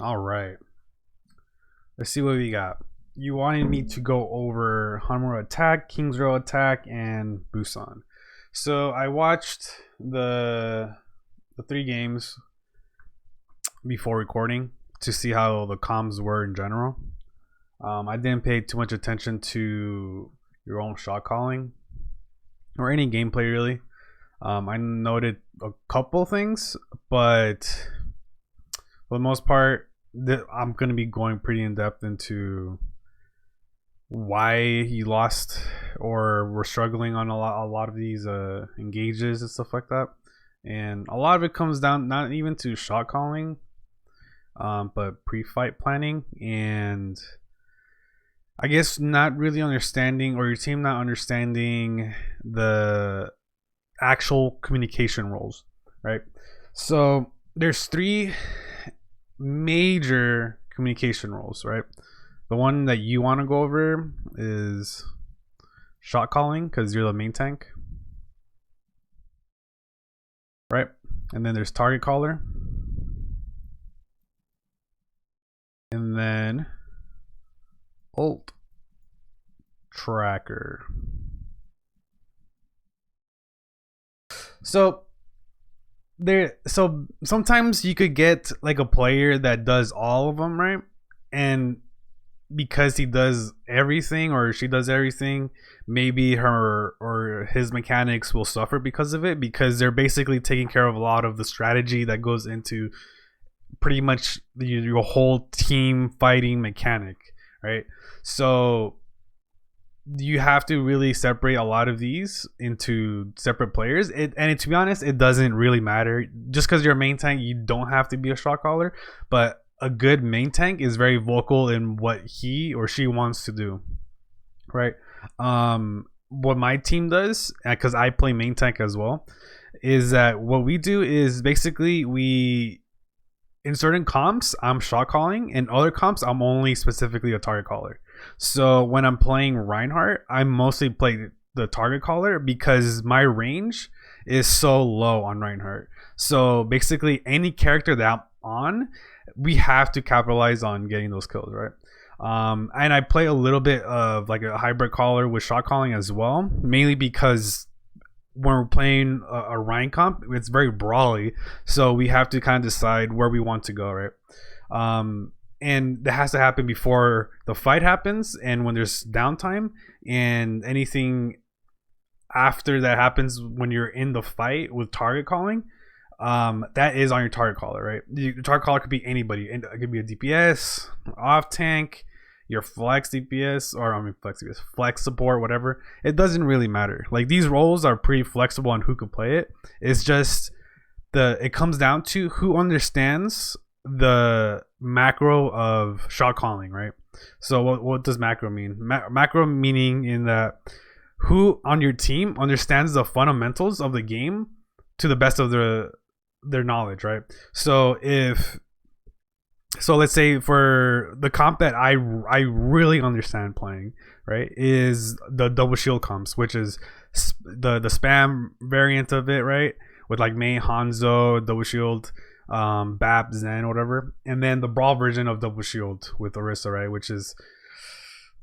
All right. Let's see what we got. You wanted me to go over Hanwha Attack, King's Row Attack, and Busan. So I watched the three games before recording to see how the comms were in general. I didn't pay too much attention to your own shot calling or any gameplay really. I noted a couple things, but for the most part, I'm gonna be going pretty in depth into why he lost or we're struggling on a lot of these engages and stuff like that. And a lot of it comes down not even to shot calling, but pre-fight planning and I guess not really understanding or your team not understanding the actual communication roles, right? So there's three major communication roles, right? The one that you want to go over is shot calling because you're the main tank, right? And then there's target caller, and then ult tracker. So sometimes you could get like a player that does all of them, right? And because he does everything or she does everything, maybe her or his mechanics will suffer because of it, because they're basically taking care of a lot of the strategy that goes into pretty much your whole team fighting mechanic, right? So you have to really separate a lot of these into separate players. To be honest, it doesn't really matter. Just because you're a main tank, you don't have to be a shot caller, but a good main tank is very vocal in what he or she wants to do, right? What my team does, because I play main tank as well, is that what we do is basically we in certain comps I'm shot calling, and other comps I'm only specifically a target caller. So when I'm playing Reinhardt, I mostly play the target caller because my range is so low on Reinhardt. So basically any character that I'm on, we have to capitalize on getting those kills, right? And I play a little bit of like a hybrid caller with shot calling as well, mainly because when we're playing a Ryan comp, it's very brawly, so we have to kind of decide where we want to go, right? And that has to happen before the fight happens, and when there's downtime, and anything after that happens when you're in the fight with target calling, that is on your target caller, right? Your target caller could be anybody, and it could be a DPS, off tank, your flex DPS, or I mean flex DPS, flex support, whatever. It doesn't really matter. Like these roles are pretty flexible on who can play it. It's just it comes down to who understands the macro of shot calling, right? So what does macro mean? Macro meaning in that who on your team understands the fundamentals of the game to the best of their knowledge, right? So let's say for the comp that I really understand playing, right, is the double shield comps, which is the spam variant of it, right, with like Mei, Hanzo, double shield, Bap, Zen, whatever, and then the brawl version of double shield with Orisa, right, which is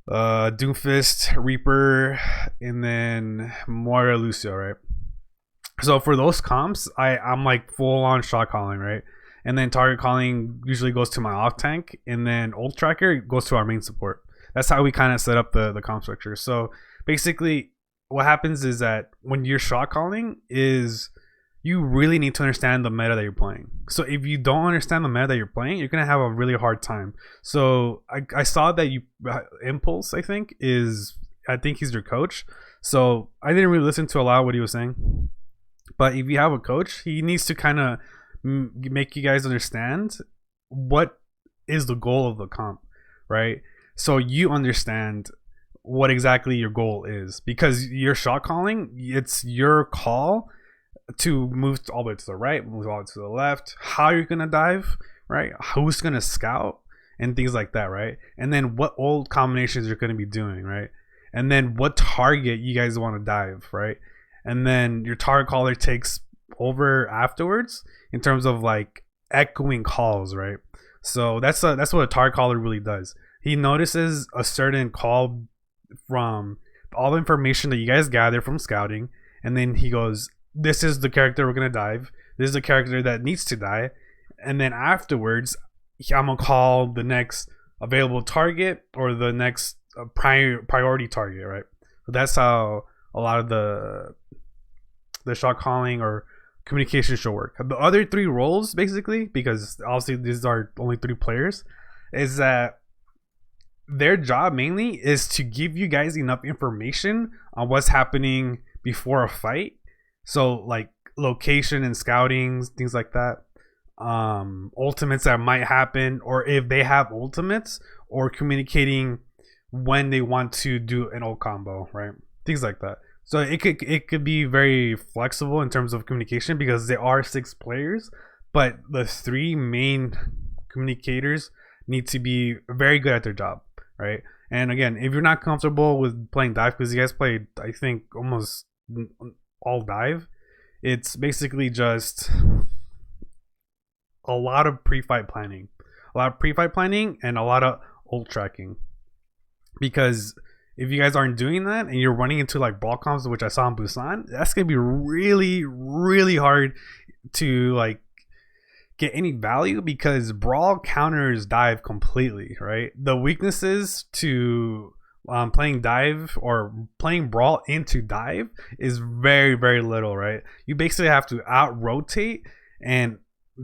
Doomfist, Reaper, and then Moira, Lucio, right? So for those comps, I'm like full on shot calling, right? And then target calling usually goes to my off tank, and then ult tracker goes to our main support. That's how we kind of set up the comp structure. So basically, what happens is that when you're shot calling, is you really need to understand the meta that you're playing. So if you don't understand the meta that you're playing, you're gonna have a really hard time. So I saw that you Impulse, I think he's your coach. So I didn't really listen to a lot of what he was saying. But if you have a coach, he needs to kind of make you guys understand what is the goal of the comp, right? So you understand what exactly your goal is, because you're shot calling, it's your call to move all the way to the right, move all the way to the left, how you're gonna dive, right? Who's gonna scout and things like that, right? And then what old combinations you're gonna be doing, right? And then what target you guys want to dive, right? And then your target caller takes over afterwards in terms of like echoing calls, right? So that's what a target caller really does. He notices a certain call from all the information that you guys gather from scouting, and then he goes, "This is the character we're gonna dive. This is the character that needs to die." And then afterwards, I'm gonna call the next available target or the next priority target, right? So that's how a lot of the shot calling or communication should work. The other three roles, basically, because obviously these are only 3 players, is that their job mainly is to give you guys enough information on what's happening before a fight. So like location and scouting, things like that. Ultimates that might happen, or if they have ultimates, or communicating when they want to do an ult combo, right? Things like that. So it could be very flexible in terms of communication because there are 6 players, but the 3 main communicators need to be very good at their job, right? And again, if you're not comfortable with playing dive, because you guys played, I think, almost all dive, it's basically just a lot of pre-fight planning, and a lot of ult tracking. Because if you guys aren't doing that and you're running into like brawl comps, which I saw in Busan, that's gonna be really, really hard to like get any value, because brawl counters dive completely, right? The weaknesses to playing dive or playing brawl into dive is very, very little, right? You basically have to out rotate and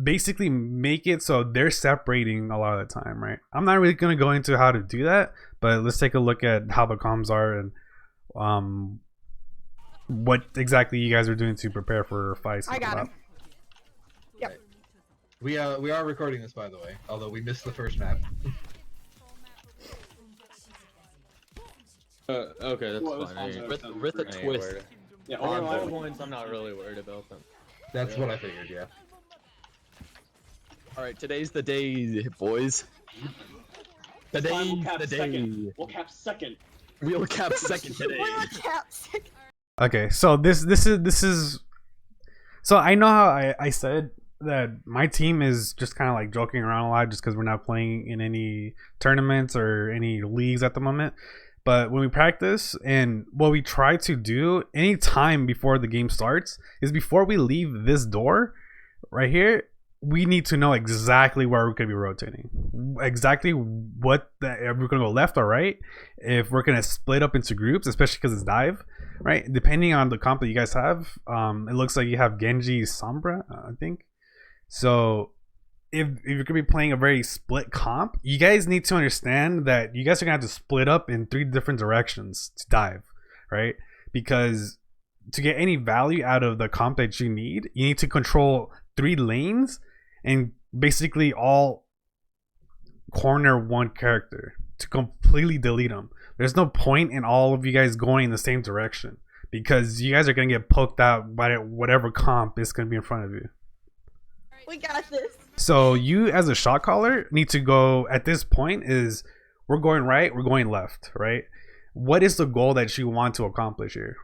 basically make it so they're separating a lot of the time, right? I'm not really going to go into how to do that, but let's take a look at how the comms are and what exactly you guys are doing to prepare for fights. I got him. Yep. We are recording this, by the way, although we missed the first map. Okay, that's well, fine. with a twist. Yeah, On points, I'm not really worried about them. That's what I figured, yeah. Alright, today's the day, boys. Today's the day. Second. We'll cap second. We'll cap second today. We'll cap second. Okay, so this is so I know how I said that my team is just kind of like joking around a lot just because we're not playing in any tournaments or any leagues at the moment. But when we practice, and what we try to do any time before the game starts is, before we leave this door right here, we need to know exactly where we're going to be rotating, exactly if we're going to go left or right, if we're going to split up into groups, especially because it's dive, right? Depending on the comp that you guys have, it looks like you have Genji, Sombra, I think. So if you're going to be playing a very split comp, you guys need to understand that you guys are going to have to split up in 3 different directions to dive, right? Because to get any value out of the comp that you need to control 3 lanes and basically all corner one character to completely delete them. There's no point in all of you guys going in the same direction, because you guys are going to get poked out by whatever comp is going to be in front of you. We got this. So you, as a shot caller, need to go at this point is, we're going right, we're going left, right? What is the goal that you want to accomplish here?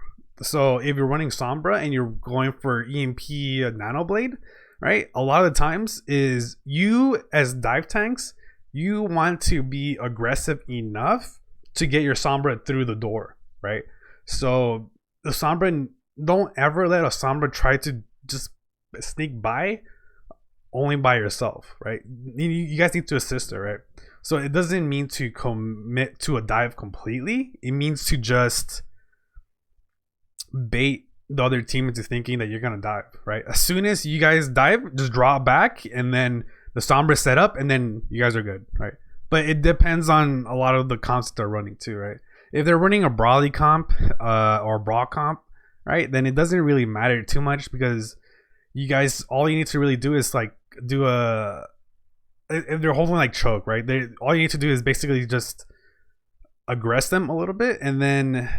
So if you're running Sombra and you're going for EMP Nanoblade, right? A lot of the times is, you as dive tanks, you want to be aggressive enough to get your Sombra through the door, right? So the Sombra, don't ever let a Sombra try to just sneak by only by yourself, right? You guys need to assist her, right? So it doesn't mean to commit to a dive completely. It means to just bait the other team into thinking that you're gonna dive, right? As soon as you guys dive, just draw back, and then the Sombra set up, and then you guys are good, right? But it depends on a lot of the comps that they're running too, right? If they're running a Brawly comp or Brawl comp, right, then it doesn't really matter too much, because you guys, all you need to really do is like do a, if they're holding like choke, right, all you need to do is basically just aggress them a little bit, and then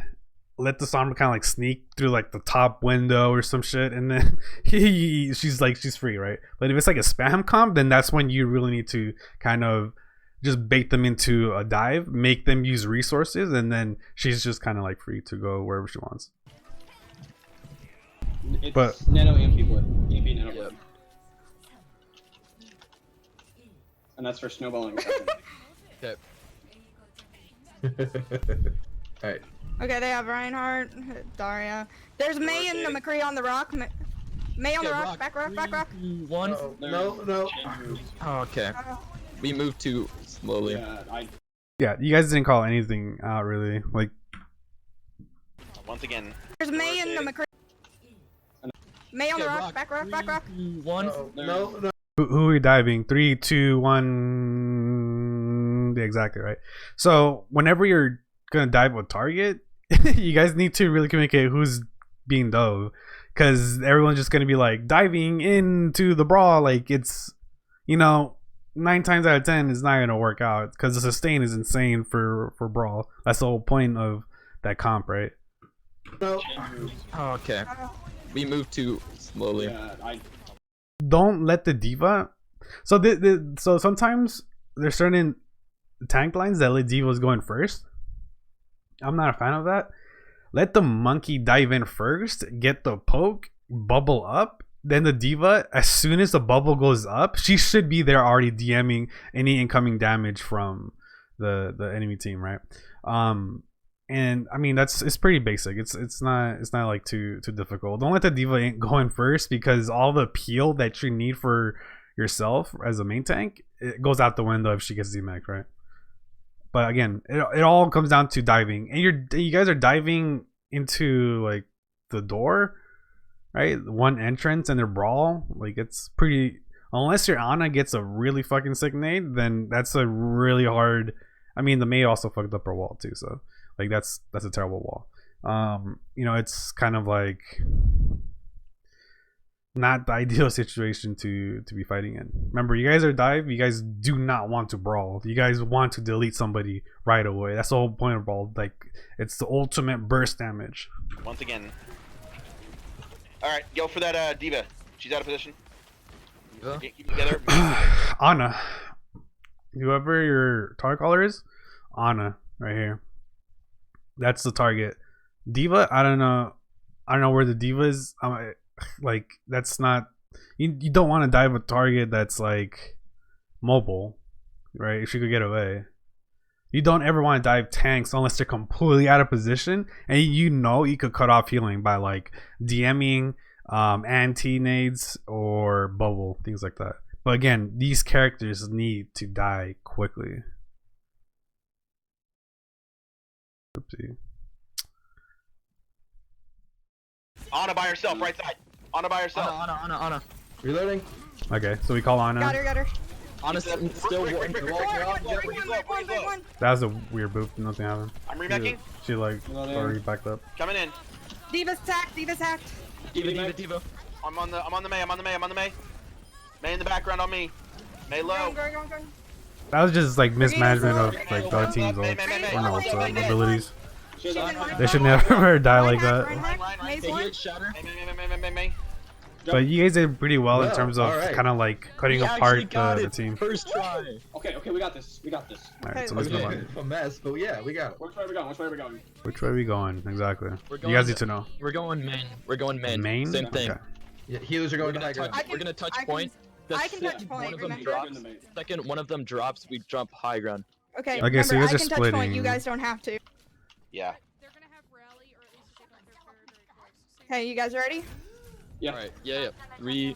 let the Sombra kind of like sneak through like the top window or some shit, and then she's free, right? But if it's like a spam comp, then that's when you really need to kind of just bait them into a dive, make them use resources, and then she's just kind of like free to go wherever she wants. It's nano EMP blip. EMP nano blip. and that's for snowballing. Okay. Alright. Okay, they have Reinhardt, Daria. There's May and the McCree on the rock. May on the rock. Back rock. Back rock. 1. No. Oh, okay. We moved too slowly. Yeah, you guys didn't call anything out really. Like, once again. There's May and the McCree. May on the rock. Back rock. Back rock. 1. No. who are we diving? 3, 2, 1. Yeah, exactly right. So whenever you're gonna dive a target, you guys need to really communicate who's being dove, because everyone's just gonna be like diving into the brawl. Like, it's, 9 times out of 10 it's not gonna work out because the sustain is insane for brawl. That's the whole point of that comp, right? No. Oh, okay. We moved too slowly. Don't let the diva. So so sometimes there's certain tank lines that let divas go in first. I'm not a fan of that. Let the monkey dive in first, get the poke, bubble up, then the diva, as soon as the bubble goes up, she should be there already DMing any incoming damage from the enemy team, right? And I mean, it's pretty basic. It's not like too difficult. Don't let the diva go in first, because all the peel that you need for yourself as a main tank, it goes out the window if she gets Z-Mac, right? But again, it all comes down to diving, and you guys are diving into like the door, right? One entrance and their brawl. Like, it's pretty, unless your Ana gets a really fucking sick nade, then that's a really hard. I mean, the Mei also fucked up her wall too, so like that's a terrible wall. It's kind of like not the ideal situation to be fighting in. Remember, you guys are dive. You guys do not want to brawl. You guys want to delete somebody right away. That's the whole point of brawl. Like, it's the ultimate burst damage. Once again. Alright, go for that diva. She's out of position. Keep it together. Ana. Whoever your target caller is, Ana, right here. That's the target. Diva, I don't know where the diva is. Like, that's not, you don't want to dive a target that's like mobile, right? If she could get away. You don't ever want to dive tanks unless they're completely out of position, and you could cut off healing by like DMing, anti-nades or bubble, things like that. But again, these characters need to die quickly. Oopsie. Ana by herself, right side. Ana by herself. Ana. Reloading. Okay, so we call Ana. Got her. Ana's still one. That was a weird boop. Nothing happened. I'm remecking. She like already backed up. Coming in. Diva's hacked. Diva. I'm on the Mei. Mei in the background on me. Mei low. Going. That was just like mismanagement of like the other team's abilities. They should never die like that. Mei. But you guys did pretty well in Well, terms of alright. kind of like cutting apart the team. First try. Okay, we got this. Alright, so let's move on. A mess, but yeah, we got it. Which way are we going? Which way are we going? Exactly. We're You going guys need to know. We're going main. Main? Same thing. Okay. Yeah, healers are going to We're high ground. gonna touch I can- point. I can touch point, One of them remember? drops. Second, one of them drops. We jump high ground. Okay. Okay, so you remember, guys are I can touch point. splitting. You guys don't have to. Yeah. They're gonna have rally, or at least take out their very close. Okay, you guys ready? Yeah. Alright, yeah. 3.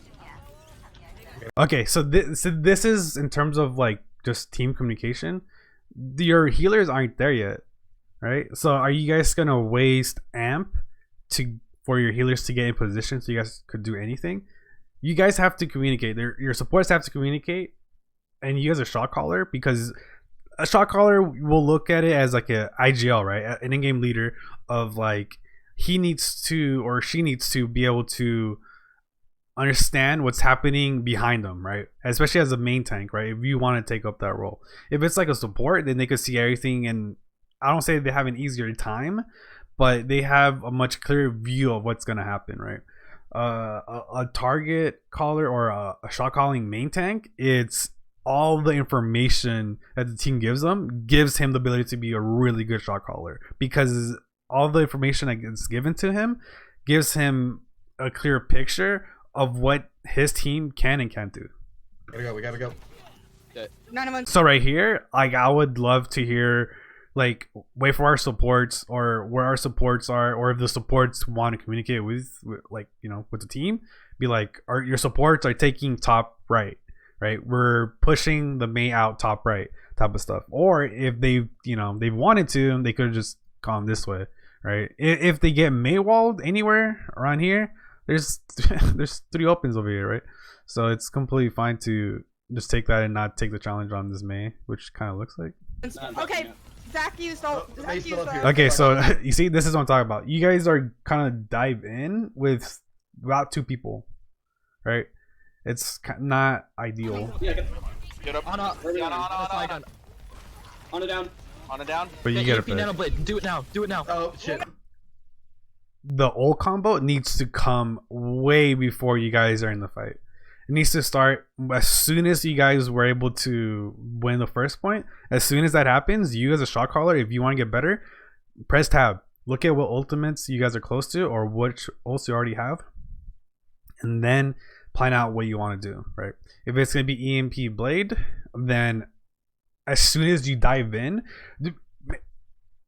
Okay, so this is in terms of like just team communication. Your healers aren't there yet, right? So are you guys gonna waste amp for your healers to get in position so you guys could do anything? You guys have to communicate. Your supports have to communicate, and you guys are shot caller, because a shot caller will look at it as like a IGL, right? An in-game leader of like, he needs to or she needs to be able to understand what's happening behind them, right? Especially as a main tank, right? If you want to take up that role. If it's like a support, then they could see everything, and I don't say they have an easier time, but they have a much clearer view of what's gonna happen, right? A target caller or a shot calling main tank, it's all the information that the team gives him the ability to be a really good shot caller, because all the information that gets given to him gives him a clear picture of what his team can and can't do. We gotta go. None of them. So right here, like I would love to hear, like, wait for our supports or where our supports are, or if the supports want to communicate with like, you know, with the team, be like, your supports are taking top right, right? We're pushing the Mei out top right, type of stuff. Or if they, you know, they wanted to, they could have just gone this way, right? If they get Mei walled anywhere around here, there's there's 3 opens over here, right? So it's completely fine to just take that and not take the challenge on this Mei, which kind of looks like. Okay, Zach used all. Zach used still up here. Okay, so you see, this is what I'm talking about. You guys are kind of dive in with about 2 people, right? It's not ideal. Yeah, Get up. On a on it down. On it down. But you get it. Nano Blade. Do it now. Do it now. Oh shit. The ult combo needs to come way before you guys are in the fight. It needs to start as soon as you guys were able to win the first point. As soon as that happens, you as a shot caller, if you want to get better, press tab. Look at what ultimates you guys are close to or which ults you already have, and then plan out what you want to do, right? If it's going to be EMP Blade, then as soon as you dive in,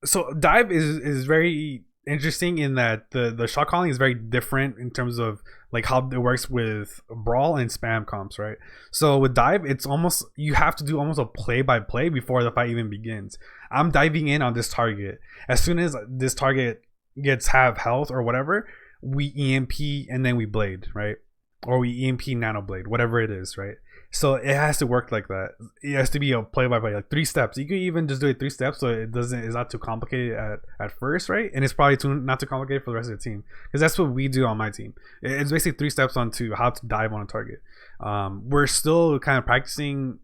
so dive is very interesting in that the shot calling is very different in terms of like how it works with brawl and spam comps, right? So with dive, it's almost, you have to do almost a play by play before the fight even begins. I'm diving in on this target. As soon as this target gets half health or whatever, we EMP and then we blade, right? Or we EMP nano blade, whatever it is, right? So it has to work like that. It has to be a play by play, like 3 steps. You could even just do it 3 steps, so it's not too complicated at first, right? And it's probably not too complicated for the rest of the team, because that's what we do on my team. It's basically 3 steps onto how to dive on a target. We're still kind of practicing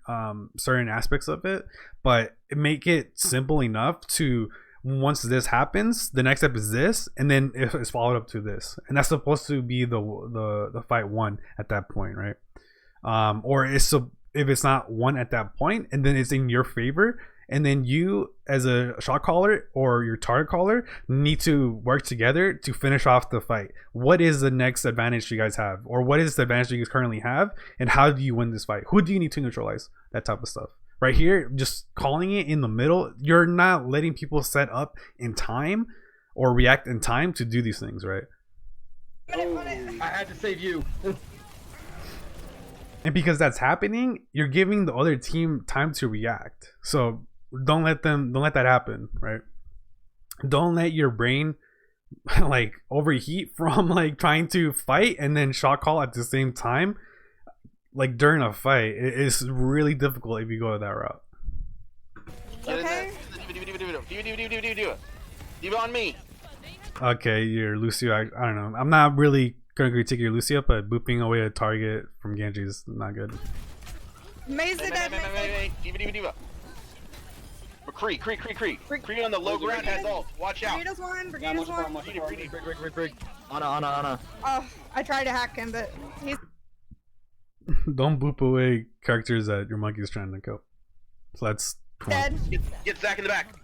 certain aspects of it, but make it simple enough to, once this happens, the next step is this, and then it's followed up to this, and that's supposed to be the fight 1 at that point, right? Or if it's not 1 at that point, and then it's in your favor, and then you as a shot caller or your target caller need to work together to finish off the fight. What is the next advantage you guys have, or what is the advantage you guys currently have, and how do you win this fight? Who do you need to neutralize? That type of stuff. Right here, just calling it in the middle, you're not letting people set up in time or react in time to do these things, right? I had to save you. And because that's happening, you're giving the other team time to react. So don't let that happen, right? Don't let your brain like overheat from like trying to fight and then shot call at the same time. Like during a fight, it's really difficult if you go that route. Okay. Diva on me. Okay, your Lucio, I don't know. I'm not really gonna critique your Lucio, but booping away a target from Genji is not good. Maze the dead. Diva. McCree on the low ground has ult. Watch out. Brigida's one. Yeah, Brigida's one. Brig. Anna. Oh, I tried to hack him, but he's Don't boop away characters that your monkey's trying to kill. So that's dead. Get Zach in the back.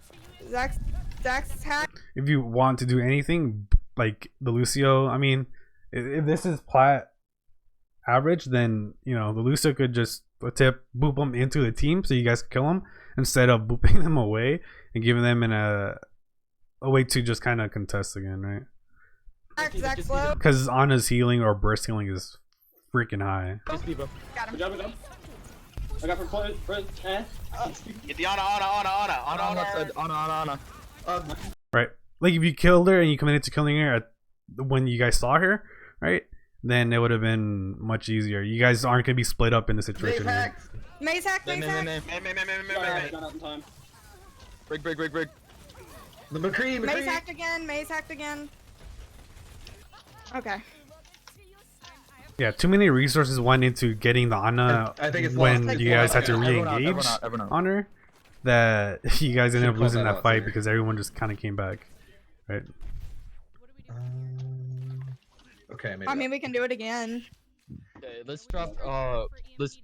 Zach's hacked. if you want to do anything like the Lucio, I mean, if this is plat average, then you know the Lucio could just boop them into the team so you guys can kill them instead of booping them away and giving them in a way to just kind of contest again, right? Zach's low. Because Anna's healing or burst healing is freaking high. Got him. Good job. I got for Get the Anna. Anna. Right, like if you killed her and you committed to killing her when you guys saw her, right, then it would have been much easier. You guys aren't gonna be split up in the situation here. Maze hack. Maze hack. Not in time. Brig. The McCree. Maze hacked again. Maze hacked again. Okay. Yeah, too many resources went into getting the Anna I think it's when lost. you guys had to Everyone out, re-engage everyone out. on her, that you guys ended up Should've losing called that that out fight sooner. because everyone just kind of came back, right? Okay, maybe. I mean, we can do it again. Okay, let's drop. Let's.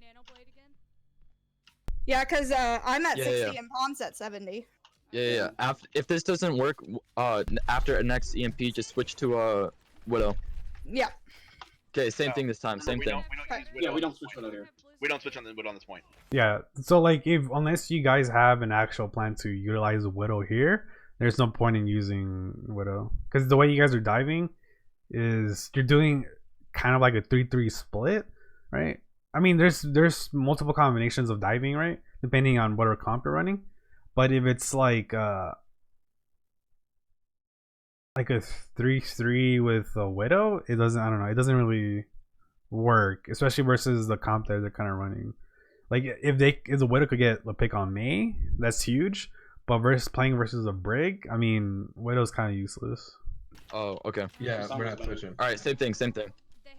Yeah, cause I'm at Yeah, 60 yeah. and Palm's at 70. Yeah. If this doesn't work, after next EMP, just switch to Widow. Yeah. Okay, same thing this time. Same thing. We don't use Yeah, we Widow. don't switch Widow here. We don't switch on this point. Yeah. So like, if unless you guys have an actual plan to utilize Widow here, there's no point in using Widow, because the way you guys are diving is you're doing kind of like a 3-3 split, right? I mean, there's multiple combinations of diving, right? Depending on whatever comp you're running. But if it's like a 3-3 with a Widow, it doesn't. I don't know. It doesn't really work, especially versus the comp that they're kind of running. Like if the Widow could get the pick on May, that's huge. But playing versus a Brig, I mean, Widow's kind of useless. Oh, okay. Yeah, we're not switching. All right, same thing.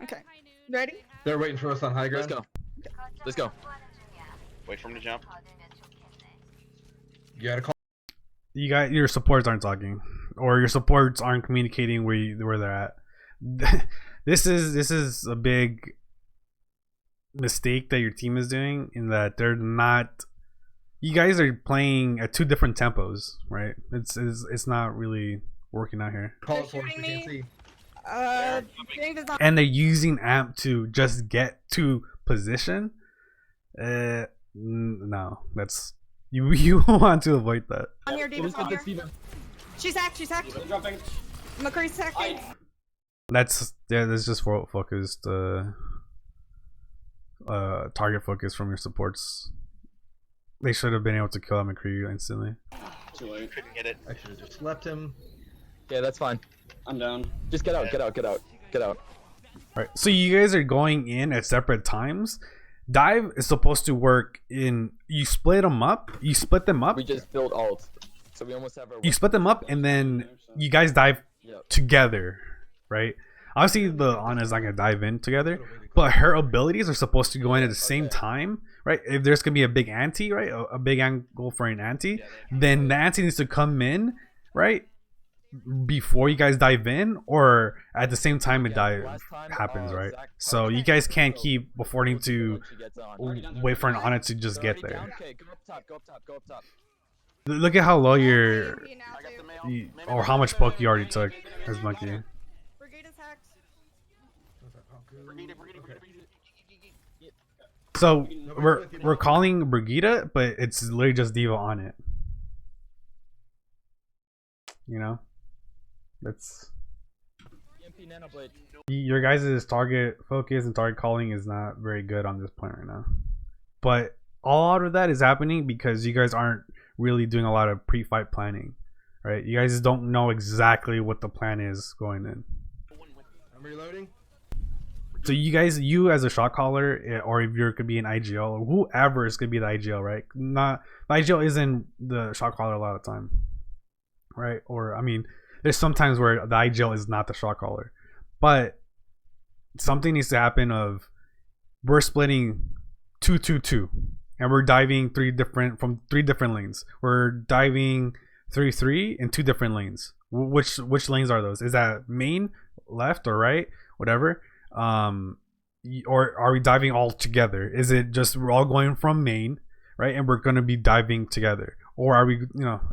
Okay. Ready? They're waiting for us on high Let's ground. go. Let's go. Wait for him to jump. You gotta call. Your supports aren't talking, or your supports aren't communicating where they're at. This is a big mistake that your team is doing, in that they're not. You guys are playing at 2 different tempos, right? It's not really working out here. Call They're it for us. shooting We can't me. see. Getting design. And they're using amp to just get to position. No, that's you want to avoid that. On your Diva's on here. She's hacked. Jumping. McCree's hacked. That's just focused target focus from your supports. They should have been able to kill McCree instantly. Too late. Couldn't get it. I should have just left him. Yeah, that's fine. I'm down. Just get out. Get out. Right. So you guys are going in at separate times. Dive is supposed to work in. You split them up. We just build ult, so we almost have our. You split them up, and then you guys dive together, right? Obviously, the Ana's not gonna dive in together, but her abilities are supposed to go in at the same time, right? If there's gonna be a big anti, right, a big angle for an anti, then the anti needs to come in, right, before you guys dive in, or at the same time it happens, right? So you guys can't keep affording to wait for an Ana to just get there. Okay, go up top. Look at how low I your got the mail too. or how much poke you already took as monkey. Brigida's hacked. So we're calling Brigida, but it's literally just Diva on it. You know, that's EMP Nanoblade. your guys' target focus and target calling is not very good on this point right now. But all out of that is happening because you guys aren't really doing a lot of pre-fight planning, right? You guys don't know exactly what the plan is going in. I'm reloading. So you as a shot caller, or if you could be an IGL, or whoever is gonna be the IGL, right? Not the IGL isn't the shot caller a lot of the time, right? Or I mean, there's sometimes where the IGL is not the shot caller, but something needs to happen. Of we're splitting 2-2-2, and we're diving from three different lanes. We're diving 3-3 in 2 different lanes. Which lanes are those? Is that main, left, or right? Whatever. Or are we diving all together? Is it just we're all going from main, right, and we're going to be diving together? Or are we,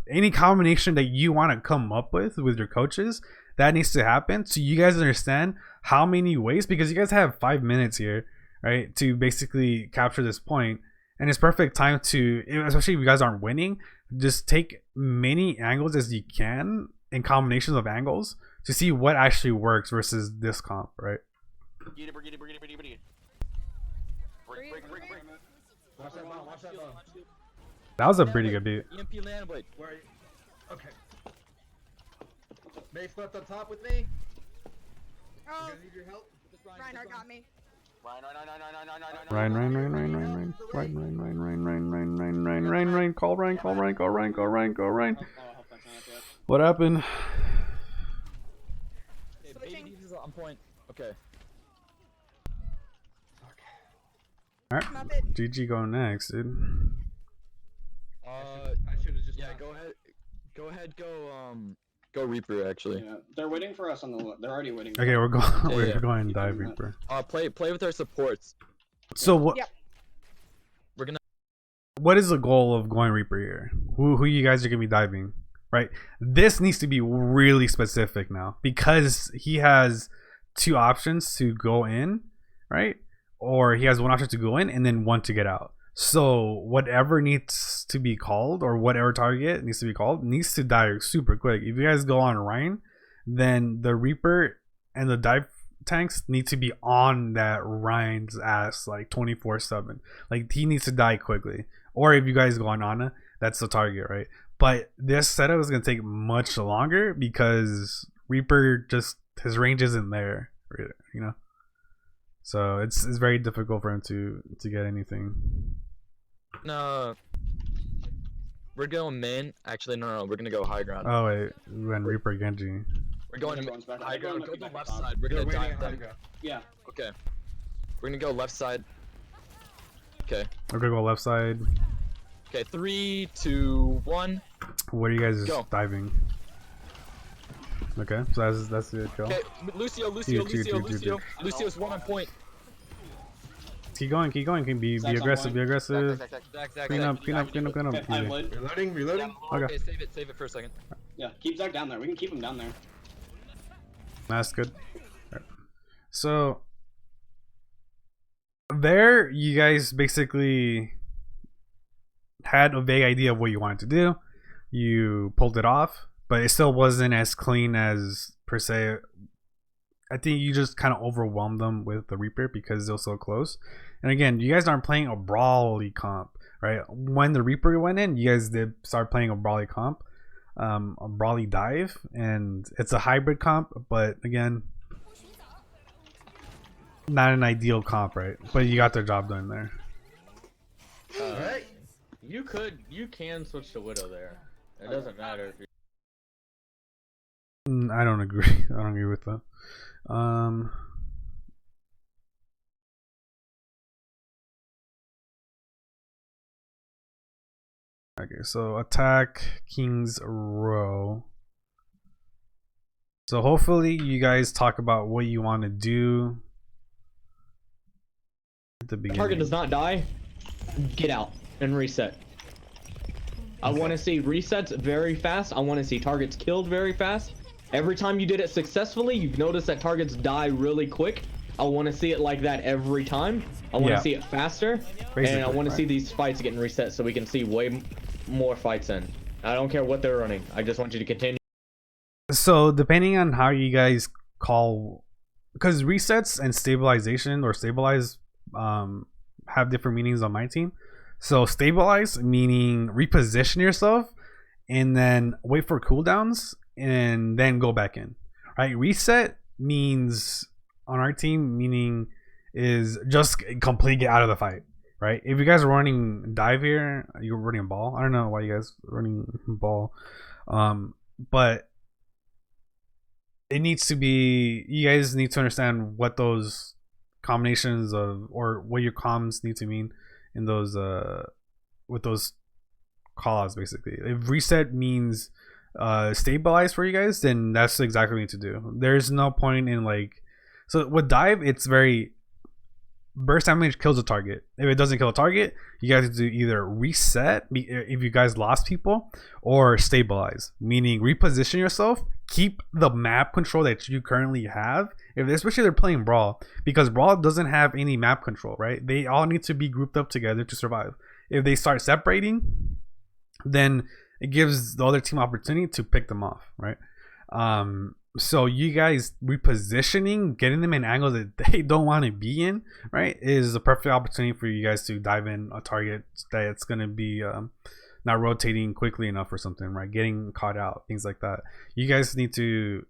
any combination that you want to come up with your coaches, that needs to happen, so you guys understand how many ways, because you guys have 5 minutes here, right, to basically capture this point. And it's perfect time to, especially if you guys aren't winning, just take many angles as you can, and combinations of angles, to see what actually works versus this comp, right? Brigida. Watch that bomb. That was a pretty good beat. EMP Nanoblade. Where are you? Okay. May slept on top with me. Oh, I'm gonna need your help. Reinhardt got me. Ryan. Call Ryan. Oh, I'll help that connect yet. What happened? Okay, Switching. baby, this is on point. Okay. Alright. Muppet. GG going next, dude. I should have just. Yeah, go Reaper actually. Yeah, they're waiting for us on the. They're already waiting. Okay, we're going. Yeah, We're yeah. going dive Reaper. Play with our supports. So what? Yep. We're gonna. What is the goal of going Reaper here? Who you guys are gonna be diving, right? This needs to be really specific now, because he has 2 options to go in, right? or he has one option to go in and then one to get out. So whatever needs to be called, or whatever target needs to be called, needs to die super quick. If you guys go on Ryan, then the Reaper and the dive tanks need to be on that Ryan's ass like 24/7. Like he needs to die quickly. Or if you guys go on Ana, that's the target, right? But this setup is gonna take much longer because Reaper just his range isn't there, you know. So it's very difficult for him to get anything. No. We're going main. Actually, no. We're gonna go high ground. Oh wait, we went Reaper Genji. We're going Everyone's back. high ground. Everyone Go might to be the back left up top. side. We're They're gonna waiting dive on them. the ground. Yeah. Okay. We're gonna go left side. Okay. We're gonna go left side. Okay. 3, 2, 1. Where are you guys Go. diving? Okay, so that's it. Go. Okay. Lucio. Lucio's 1 on point. Keep going. Can be Zach's on aggressive. point. Be aggressive. Zach. Clean up. Okay, I Easy. would. Reloading. Okay. Okay. Save it for a second. Yeah, keep Zach down there. We can keep him down there. That's good. Alright. So there, you guys basically had a vague idea of what you wanted to do. You pulled it off, but it still wasn't as clean as per se. I think you just kind of overwhelmed them with the Reaper because they're so close. And again, you guys aren't playing a brawly comp, right? When the Reaper went in, you guys did start playing a brawly comp, a brawly dive, and it's a hybrid comp. But again, not an ideal comp, right? But you got the job done there. Alright. You can switch to Widow there. It doesn't matter if you. I don't agree. I don't agree with that. Okay, so attack King's Row. So hopefully you guys talk about what you want to do at the beginning. Target does not die, get out and reset. I want to see resets very fast. I want to see targets killed very fast. Every time you did it successfully, you've noticed that targets die really quick. I want to see it like that every time. I want to see it faster. Basically, and I want to right. see these fights getting reset so we can see way more fights in. I don't care what they're running. I just want you to continue. So depending on how you guys call, because resets and stabilization or stabilize have different meanings on my team. So stabilize meaning reposition yourself and then wait for cooldowns and then go back in. Right? Reset means on our team meaning is just completely get out of the fight. Right? If you guys are running dive here, you're running ball. I don't know why you guys are running ball, but it needs to be. You guys need to understand what those combinations of or what your comms need to mean in those with those callouts. Basically, if reset means stabilize for you guys, then that's exactly what you need to do. There's no point in like, so with dive, it's very burst damage kills a target. If it doesn't kill a target, you guys do either reset if you guys lost people, or stabilize, meaning reposition yourself, keep the map control that you currently have. If especially they're playing brawl, because brawl doesn't have any map control, right? They all need to be grouped up together to survive. If they start separating, then it gives the other team opportunity to pick them off, right? So you guys repositioning, getting them in angles that they don't want to be in, right, is a perfect opportunity for you guys to dive in a target that's going to be not rotating quickly enough or something, right? Getting caught out, things like that. You guys need to,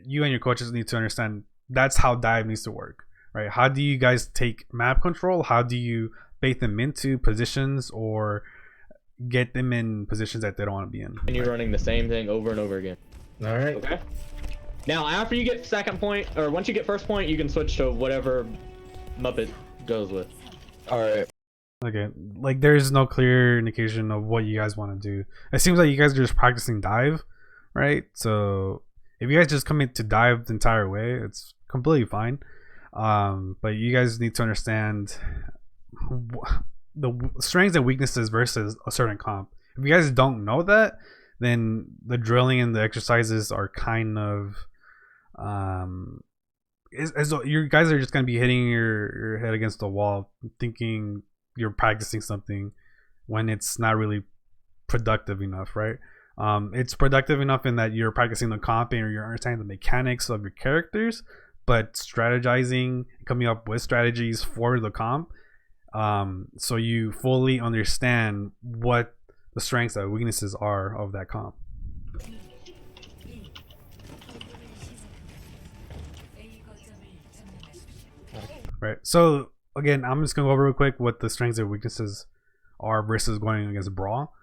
you and your coaches need to understand that's how dive needs to work, right? How do you guys take map control? How do you bait them into positions or get them in positions that they don't want to be in? And you're running the same thing over and over again. All right. Okay. Now, after you get second point, or once you get first point, you can switch to whatever Muppet goes with. All right. Okay, like there's no clear indication of what you guys want to do. It seems like you guys are just practicing dive, right? So if you guys just commit to dive the entire way, it's completely fine. But you guys need to understand the strengths and weaknesses versus a certain comp. If you guys don't know that, then the drilling and the exercises are kind of as though you guys are just gonna be hitting your head against the wall, thinking you're practicing something when it's not really productive enough, right? It's productive enough in that you're practicing the comp and you're understanding the mechanics of your characters, but strategizing, coming up with strategies for the comp, so you fully understand what the strengths and weaknesses are of that comp. Right. So again, I'm just gonna go over real quick what the strengths and weaknesses are versus going against Brawl.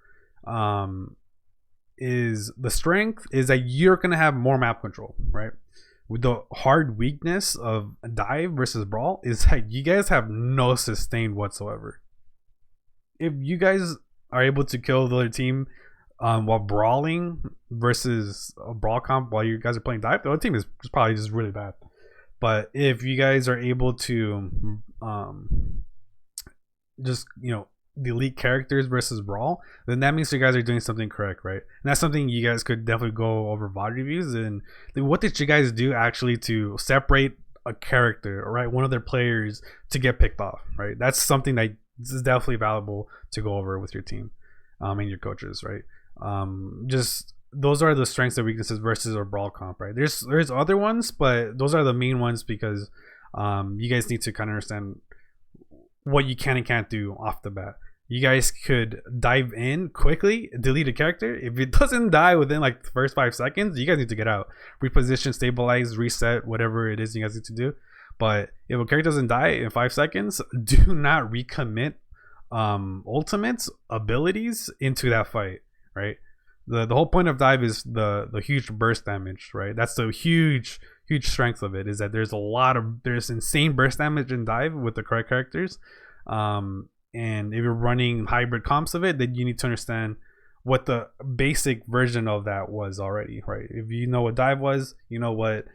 Is the strength is that you're gonna have more map control, right? With the hard weakness of dive versus Brawl is that you guys have no sustain whatsoever. If you guys are able to kill the other team while brawling versus a Brawl comp while you guys are playing dive, the other team is probably just really bad. But if you guys are able to just, you know, delete characters versus Brawl, then that means you guys are doing something correct, right? And that's something you guys could definitely go over VOD reviews. And what did you guys do actually to separate a character, right, one of their players, to get picked off, right? That's something that is definitely valuable to go over with your team and your coaches, right? Just those are the strengths and weaknesses versus a Brawl comp, right? There's other ones, but those are the main ones because you guys need to kind of understand what you can and can't do off the bat. You guys could dive in quickly, delete a character. If it doesn't die within like the first 5 seconds, you guys need to get out, reposition, stabilize, reset, whatever it is you guys need to do. But if a character doesn't die in 5 seconds, do not recommit ultimates abilities into that fight, right? The whole point of dive is the huge burst damage, right? That's the huge strength of it, is that there's insane burst damage in dive with the correct characters. And if you're running hybrid comps of it, then you need to understand what the basic version of that was already, right? If you know what dive was, you know what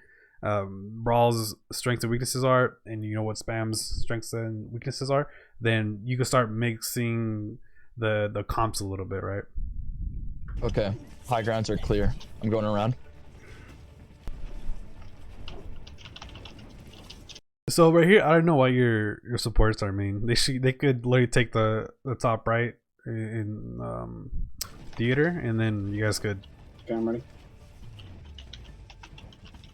Brawl's strengths and weaknesses are, and you know what Spam's strengths and weaknesses are, then you can start mixing the comps a little bit, right? Okay, high grounds are clear. I'm going around. So right here, I don't know why your supports are main. They could literally take the top right in theater, and then you guys could. Okay, I'm ready.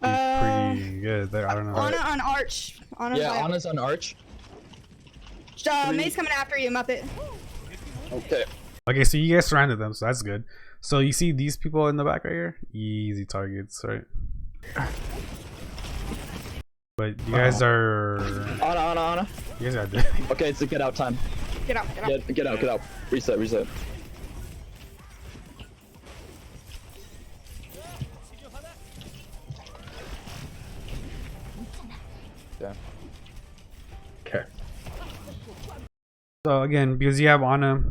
Be pretty good there. I don't know. Anna on Arch. Anna's on Arch. May's coming after you, Muppet. Okay. Okay, so you guys surrounded them, so that's good. So you see these people in the back right here? Easy targets, right? But you guys are... Anna. You guys are... Okay, it's a get out time. Get out. Get out. Reset. Yeah. Okay. So again, because you have Anna,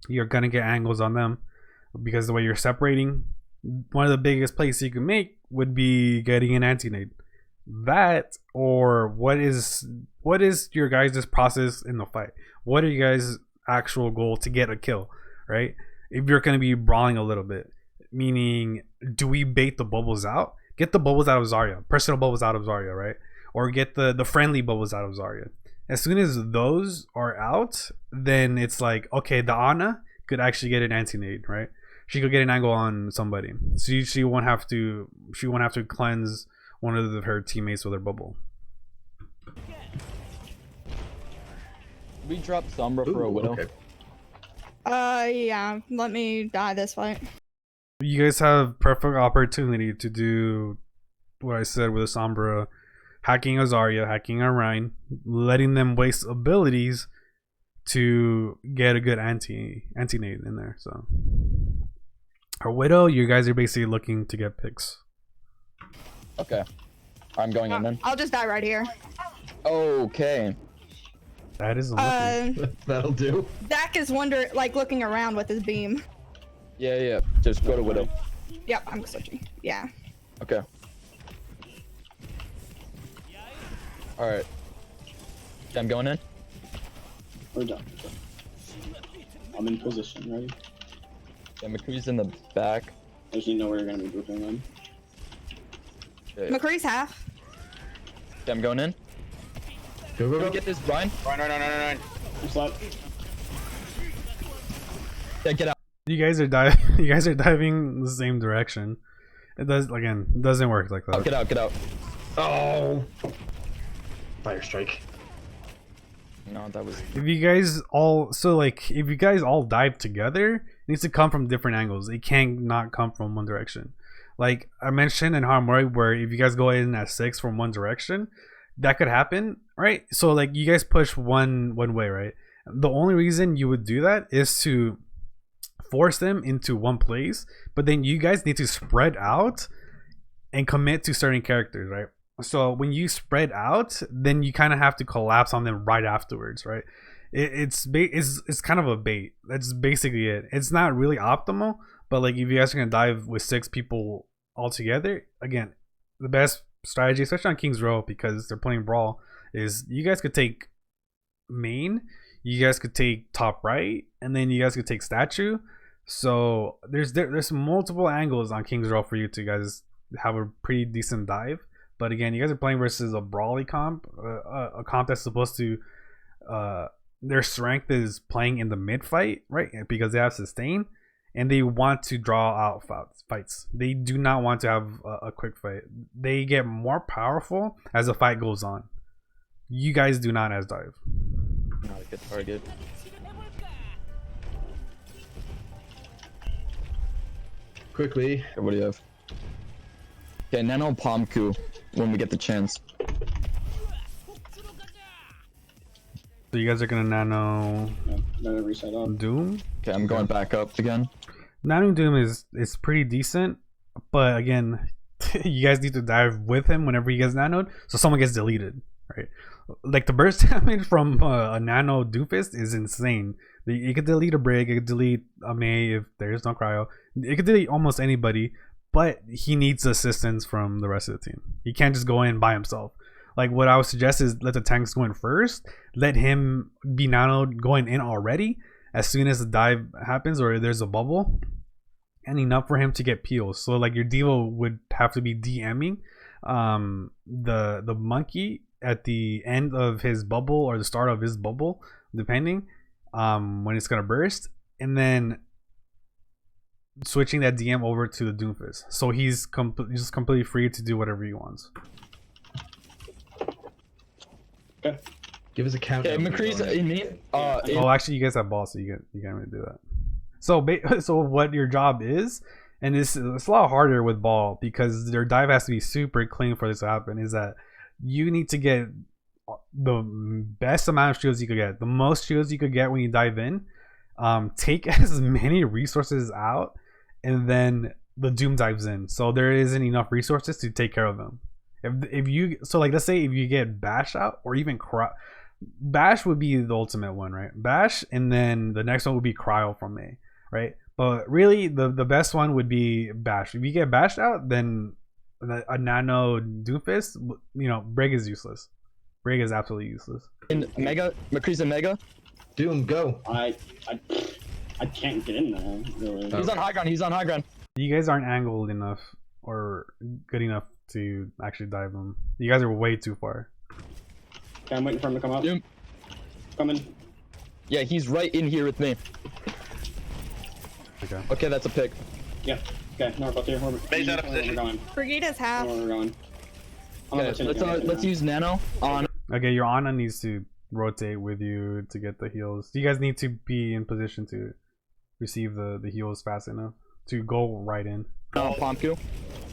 you're gonna get angles on them because the way you're separating. One of the biggest plays you can make would be getting an anti-nade. That, or what is your guys' process in the fight? What are you guys' actual goal to get a kill, right? If you're gonna be brawling a little bit, meaning, do we bait the bubbles out? Get the bubbles out of Zarya, personal bubbles out of Zarya, right? Or get the friendly bubbles out of Zarya. As soon as those are out, then it's like, okay, the Ana could actually get an anti-nade, right? She could get an angle on somebody, so she won't have to cleanse one of her teammates with her bubble. We dropped Sombra for a Widow. Okay. Yeah. Let me die this fight. You guys have perfect opportunity to do what I said with a Sombra, hacking a Zarya, hacking a Rhine, letting them waste abilities to get a good anti-nade in there. So her Widow, you guys are basically looking to get picks. Okay. I'm going in then. I'll just die right here. Okay. That is lucky. That'll do. Zach is looking around with his beam. Yeah. Just go to Widow. Yep, I'm switching. Yeah. Okay. Alright. I'm going in. We're done. I'm in position, ready? Yeah, McCree's in the back. As you know where you're gonna be grouping them. Yeah. McCree's half. Okay, I'm going in. Go, go, Can we go. get this, Brian? Run. Who's that? Yeah, get out. You guys are diving. You guys are diving the same direction. It doesn't work like that. Get out. Oh. Fire strike. No, that was. If you guys all dive together, it needs to come from different angles. It can't not come from one direction. Like I mentioned in Harmori, where if you guys go in at 6 from one direction, that could happen, right? So like you guys push one way, right? The only reason you would do that is to force them into one place, but then you guys need to spread out and commit to certain characters, right? So when you spread out, then you kind of have to collapse on them right afterwards, right? It's kind of a bait. That's basically it. It's not really optimal, but like if you guys are gonna dive with 6 people all together, again, the best strategy, especially on King's Row because they're playing Brawl, is you guys could take main, you guys could take top right, and then you guys could take statue. So there's multiple angles on King's Row for you to guys have a pretty decent dive. But again, you guys are playing versus a brawly comp, a comp that's supposed to, their strength is playing in the mid fight, right? Because they have sustain, and they want to draw out fights. They do not want to have a quick fight. They get more powerful as the fight goes on. You guys do not as dive. Not a good target. Quickly. Okay, what do you have? Okay, Nano Pomku when we get the chance. So you guys are gonna nano Yeah, better reset up. Doom. Okay, I'm going back up again. Nano Doom is pretty decent, but again, you guys need to dive with him whenever he gets nanoed, so someone gets deleted, right? Like the burst damage from a nano Doomfist is insane. It could delete a Brig, it could delete a Mei if there's no cryo. It could delete almost anybody, but he needs assistance from the rest of the team. He can't just go in by himself. Like what I would suggest is let the tanks go in first, let him be nanoed going in already as soon as the dive happens or there's a bubble, and enough for him to get peels. So like your Devo would have to be DMing the monkey at the end of his bubble or the start of his bubble, depending when it's gonna burst, and then switching that DM over to the Doomfist, so he's just completely free to do whatever he wants. Okay. Give us a countdown. Okay, McCree's in me. Oh, actually, you guys have boss, so you can't really do that. So what your job is, and it's a lot harder with ball because their dive has to be super clean for this to happen, is that you need to get the best amount of shields you could get, the most shields you could get when you dive in. Take as many resources out, and then the Doom dives in, so there isn't enough resources to take care of them. If you, so like let's say if you get Bash out, or even Bash would be the ultimate one, right? Bash, and then the next one would be Cryo from Mei, right? But really the best one would be Bash. If you get Bashed out, then a nano Doomfist, you know, Brig is useless. Brig is absolutely useless. In Mega, McCree's in Mega. Doom, go. I can't get in there, really. He's on high ground. He's on high ground. You guys aren't angled enough or good enough to actually dive them. You guys are way too far. Okay, I'm waiting for him to come up. Doom. Coming. Yeah, he's right in here with me. Okay. Okay, that's a pick. Yeah. Okay, no, we're both here. Mei's out of We're position. going. Brigida's half. We're going. Okay, let's use Nano on. Okay, your Ana needs to rotate with you to get the heals. You guys need to be in position to receive the heals fast enough to go right in. Pomku.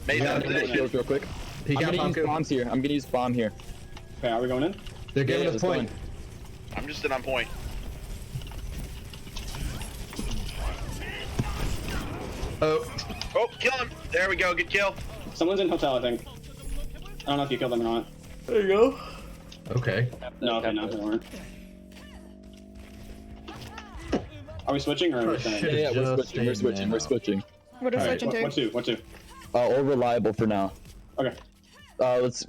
Mei's out of I'm gonna position. heals real quick. I'm gonna use bombs here. I'm gonna use bomb here. Okay, are we going in? They're giving Yeah, us let's point. go I'm just in on point. Oh, Oh, kill him! There we go, good kill. Someone's in hotel, I think. I don't know if you killed them or not. There you go. okay. No, okay, no, they weren't. Are we switching or are we staying? shit. Yeah, we're Just switching. We're stay switching. Nano. We're switching. What are Alright, switching to? what two? What two? All reliable for now. Okay. Let's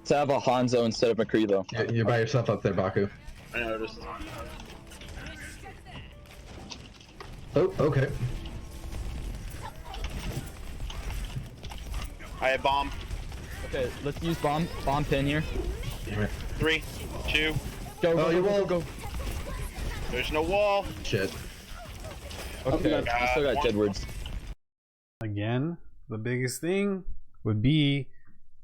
have a Hanzo instead of McCree though. You're by yourself up there, Baku. I noticed. Oh, okay. I have bomb. Okay, let's use bomb pin here. 3, 2. Go. There's no wall. Shit. Okay, we still got Jedwards. Again, the biggest thing would be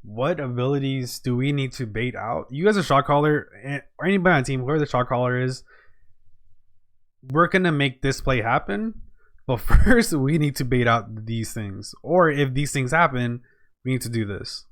what abilities do we need to bait out? You as a shot caller, or anybody on the team, whoever the shot caller is, we're gonna make this play happen. But first, we need to bait out these things. Or if these things happen, we need to do this.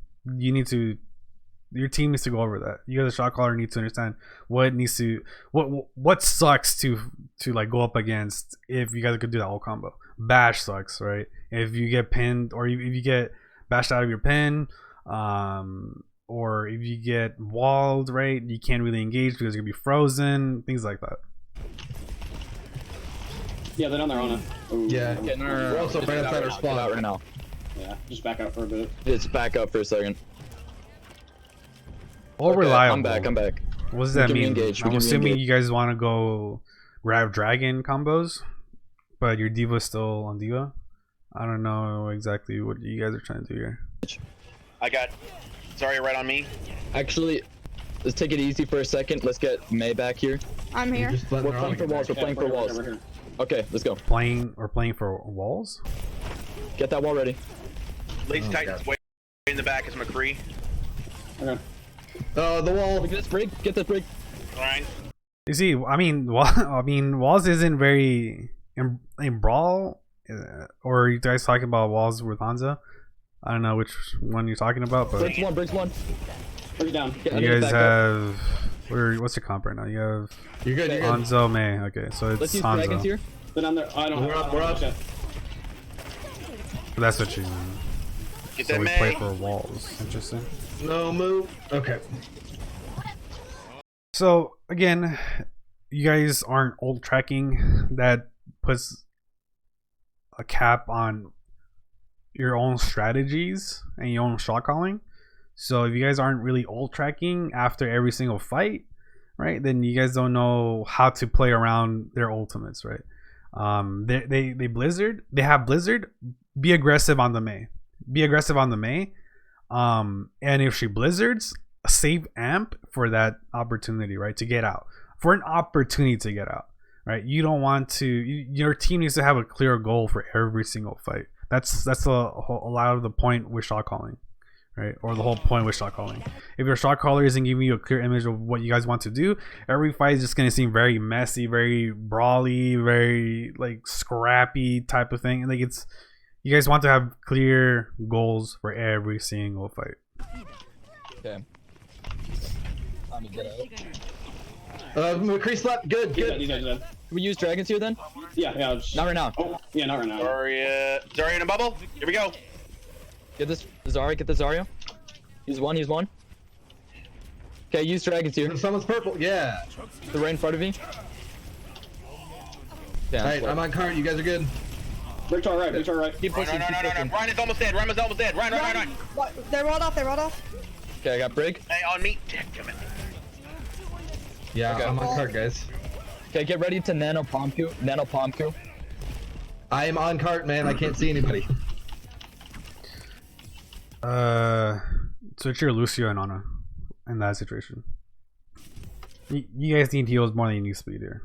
Your team needs to go over that. You as a shot caller need to understand what sucks to like go up against if you guys could do that whole combo. Bash sucks, right? If you get pinned or if you get bashed out of your pin, or if you get walled, right? You can't really engage because you're gonna be frozen, things like that. Yeah, they're on their own. Yeah. Okay, no. We're also right outside our spawn right now. Yeah, just back out for a bit. Just back up for a second. Or Okay, reliable. I'm back. What does that can mean? re-engage, we I'm can assuming re-engage. you guys want to go grab dragon combos, but your diva's still on diva. I don't know exactly what you guys are trying to do here. I got Zarya right on me. Actually, let's take it easy for a second. Let's get May back here. I'm here. Just letting We're her on playing for again. walls. We're playing for walls. We're here. Okay, let's go. Playing for walls. Get that wall ready. Lazy Oh, Titan's God. way in the back is McCree. Okay. The wall. Get this break. Get this break. Alright. You see, I mean, walls isn't very in brawl. Or are you guys talking about walls with Hanzo? I don't know which one you're talking about, but Breaks one. Break down. Get you underneath guys back up. have. What's your comp right now? You have You're good. You're good. Hanzo, May. Okay, so it's Let's use dragons Hanzo. here. They're down there. I don't We're have. up, we're up. That's what you. Get So that we play May. for walls. Interesting. No move. Okay. So again, you guys aren't ult tracking. That puts a cap on your own strategies and your own shot calling. So if you guys aren't really ult tracking after every single fight, right, then you guys don't know how to play around their ultimates, right? They Blizzard. They have Blizzard. Be aggressive on the May. Be aggressive on the May. And if she Blizzards, save amp for that opportunity, right, to get out. For an opportunity to get out, right? You don't want to. Your team needs to have a clear goal for every single fight. That's a lot of the point with shot calling, right? Or the whole point with shot calling. If your shot caller isn't giving you a clear image of what you guys want to do, every fight is just gonna seem very messy, very brawly, very like scrappy type of thing. And like you guys want to have clear goals for every single fight. Okay. Time to get out. McCree slept. Good. He's Good. dead. He's dead. He's dead. Can we use dragons here then? Yeah. Just... Not right now. Oh, yeah, not right now. Zarya in a bubble. Here we go. Get this Zarya. Get the Zarya. He's one. Okay, use dragons here. Someone's purple. Yeah. They're right in front of me. Damn, Alright, I'm on card. You guys are good. Break to our right. Break to our right. Keep Ryan, pushing. Keep pushing. Ryan is almost dead. Ryan is almost dead. Ryan. What? They're rolled off. Okay, I got break. Hey, on me. Damn it. Yeah, Okay. I'm on card, guys. Okay, get ready to nano palm Q. I am on cart, man. I can't see anybody. Switch your Lucio and Ana in that situation. You guys need heals more than you need speed here.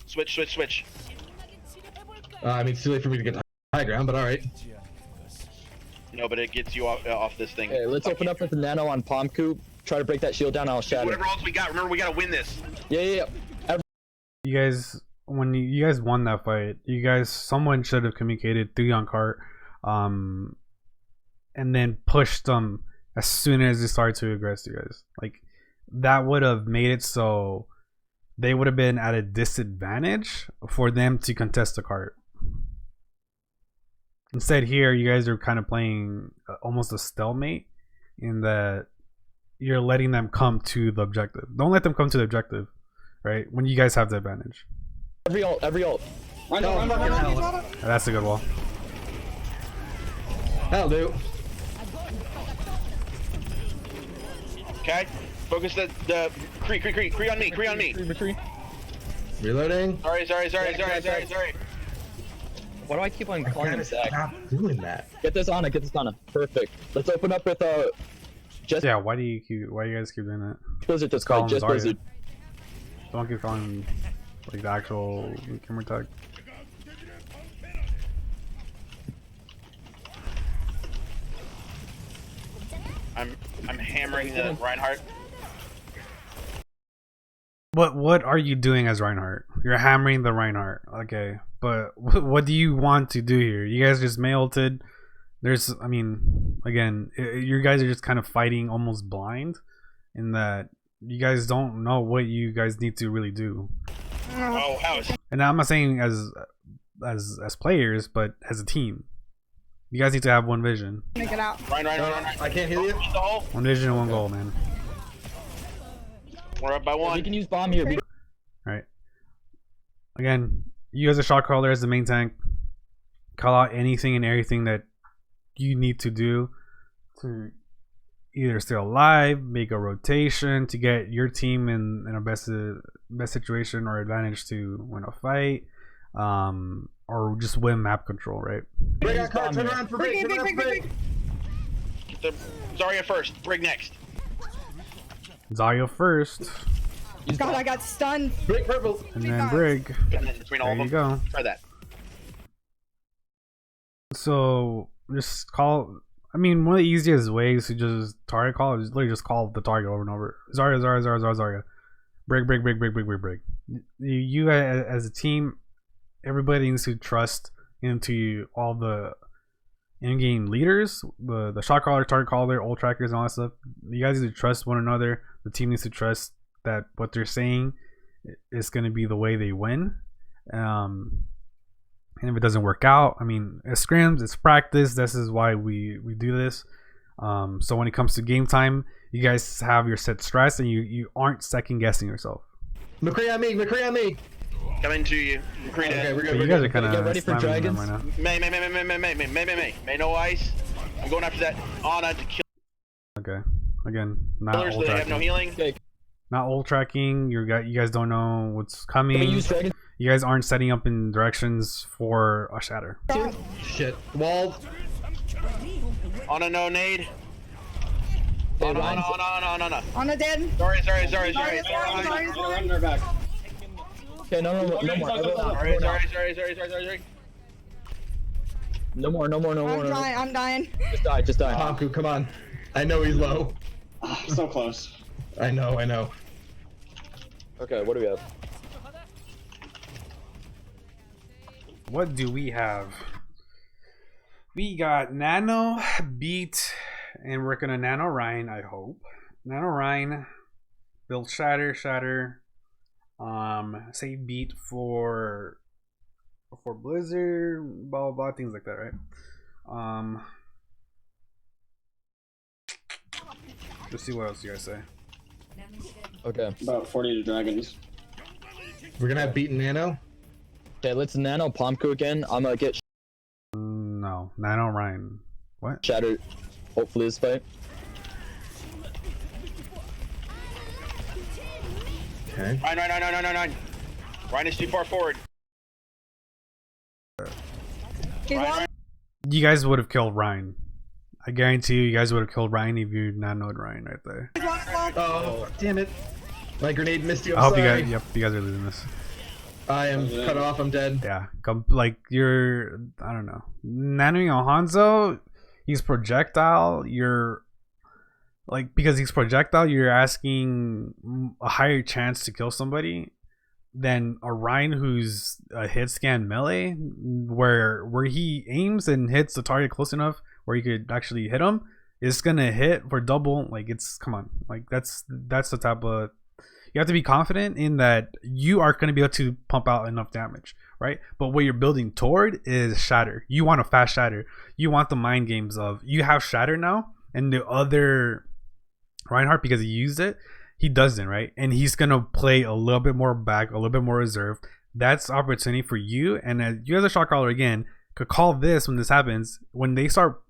Switch. I mean, it's too late for me to get to high ground, but alright. No, but it gets you off this thing. Okay, let's open up with the nano on palm Q. Try to break that shield down. I'll shatter. Whatever else we got, remember we gotta win this. Yeah. You guys, when you guys won that fight, someone should have communicated 3 on cart, and then pushed them as soon as they started to aggress you guys. Like that would have made it so they would have been at a disadvantage for them to contest the cart. Instead, here you guys are kind of playing almost a stalemate in that you're letting them come to the objective. Don't let them come to the objective, right? When you guys have the advantage. Every ult. Yeah, that's a good wall. That'll do. Okay. Focus the Cree on me. McCree. Reloading. Sorry. Why do I keep on calling him Zach? Stop doing that. Get this Ana. Perfect. Let's open up with Just Yeah, why do you guys keep doing that? Blizzard, just call call him just Zarya. Blizzard. Don't keep calling like the actual camera tag. I'm hammering the Reinhardt. What are you doing as Reinhardt? You're hammering the Reinhardt. Okay, but what do you want to do here? You guys just ulted. I mean, again, you guys are just kind of fighting almost blind, in that you guys don't know what you guys need to really do. Oh, house. And I'm not saying as players, but as a team, you guys need to have one vision. Make it out. Ryan. I can't hear you. One vision and one goal, man. We're up by one. We can use bomb here. Right. Again, you as a shot caller, as the main tank, call out anything and everything that you need to do to either stay alive, make a rotation to get your team in a best situation or advantage to win a fight, or just win map control, right? Brig, turn around for Brig. Brig. Get the Zarya first. Brig next. Zarya first, God, I got stunned. Brig purple. and then Brig. Between all There of you them. go. Try that. So just call. I mean, one of the easiest ways to just target call is literally just call the target over and over. Zarya. Brig. You as a team, everybody needs to trust into all the in-game leaders, the shot caller, target caller, ult trackers, and all that stuff. You guys need to trust one another. The team needs to trust that what they're saying is going to be the way they win. And if it doesn't work out, I mean, it's scrims, it's practice. This is why we do this. So when it comes to game time, you guys have your set stress and you aren't second guessing yourself. McCree on me. Coming to you. McCree Okay, dead. we're So good. you guys are kind Get ready of for slamming them dragons. right now. May no ice. I'm going after that Ana to kill Okay. Again, not killers. ult They have no tracking. healing. Not ult tracking. You guys don't know what's Can we coming. use dragon? You guys aren't setting up in directions for a shatter. Shit. Wall. Ana no nade. Ana. On the dead. Sorry. Sorry. Run her back. Okay, no more. Sorry. No more. I'm dying. Just die. Panku, come on. I know he's low. So close. I know. Okay, what do we have? What do we have? We got Nano, Beat, and we're gonna Nano Ryan, I hope. Nano Ryan, build Shatter, say Beat for Blizzard, blah blah, things like that, right? Let's see what else you guys say. Okay. About 40 dragons. We're gonna have beaten Nano. Okay, let's nano Pomku again. I'm gonna get No, Nano Ryan. What? shattered. Hopefully this fight. Okay. Ryan. Ryan is too far forward. He's one. You guys would have killed Ryan. I guarantee you guys would have killed Ryan if you nanoed Ryan right there. Oh, damn it. My grenade missed you. I hope you guys. Yep, you guys are losing this. I am cut off. I'm dead. Yeah, like you're. I don't know. Nanoing Hanzo, he's projectile. You're like, because he's projectile, you're asking a higher chance to kill somebody than a Ryan who's a hit scan melee, where he aims and hits the target close enough where you could actually hit him. It's gonna hit for double. Like, it's, come on, like that's the type of, you have to be confident in that you are going to be able to pump out enough damage, right? But what you're building toward is shatter. You want a fast shatter. You want the mind games of, you have shatter now, and the other Reinhardt, because he used it, he doesn't, right? And he's going to play a little bit more back, a little bit more reserved. That's opportunity for you. And as you as a shot caller, again, could call this when this happens. When they start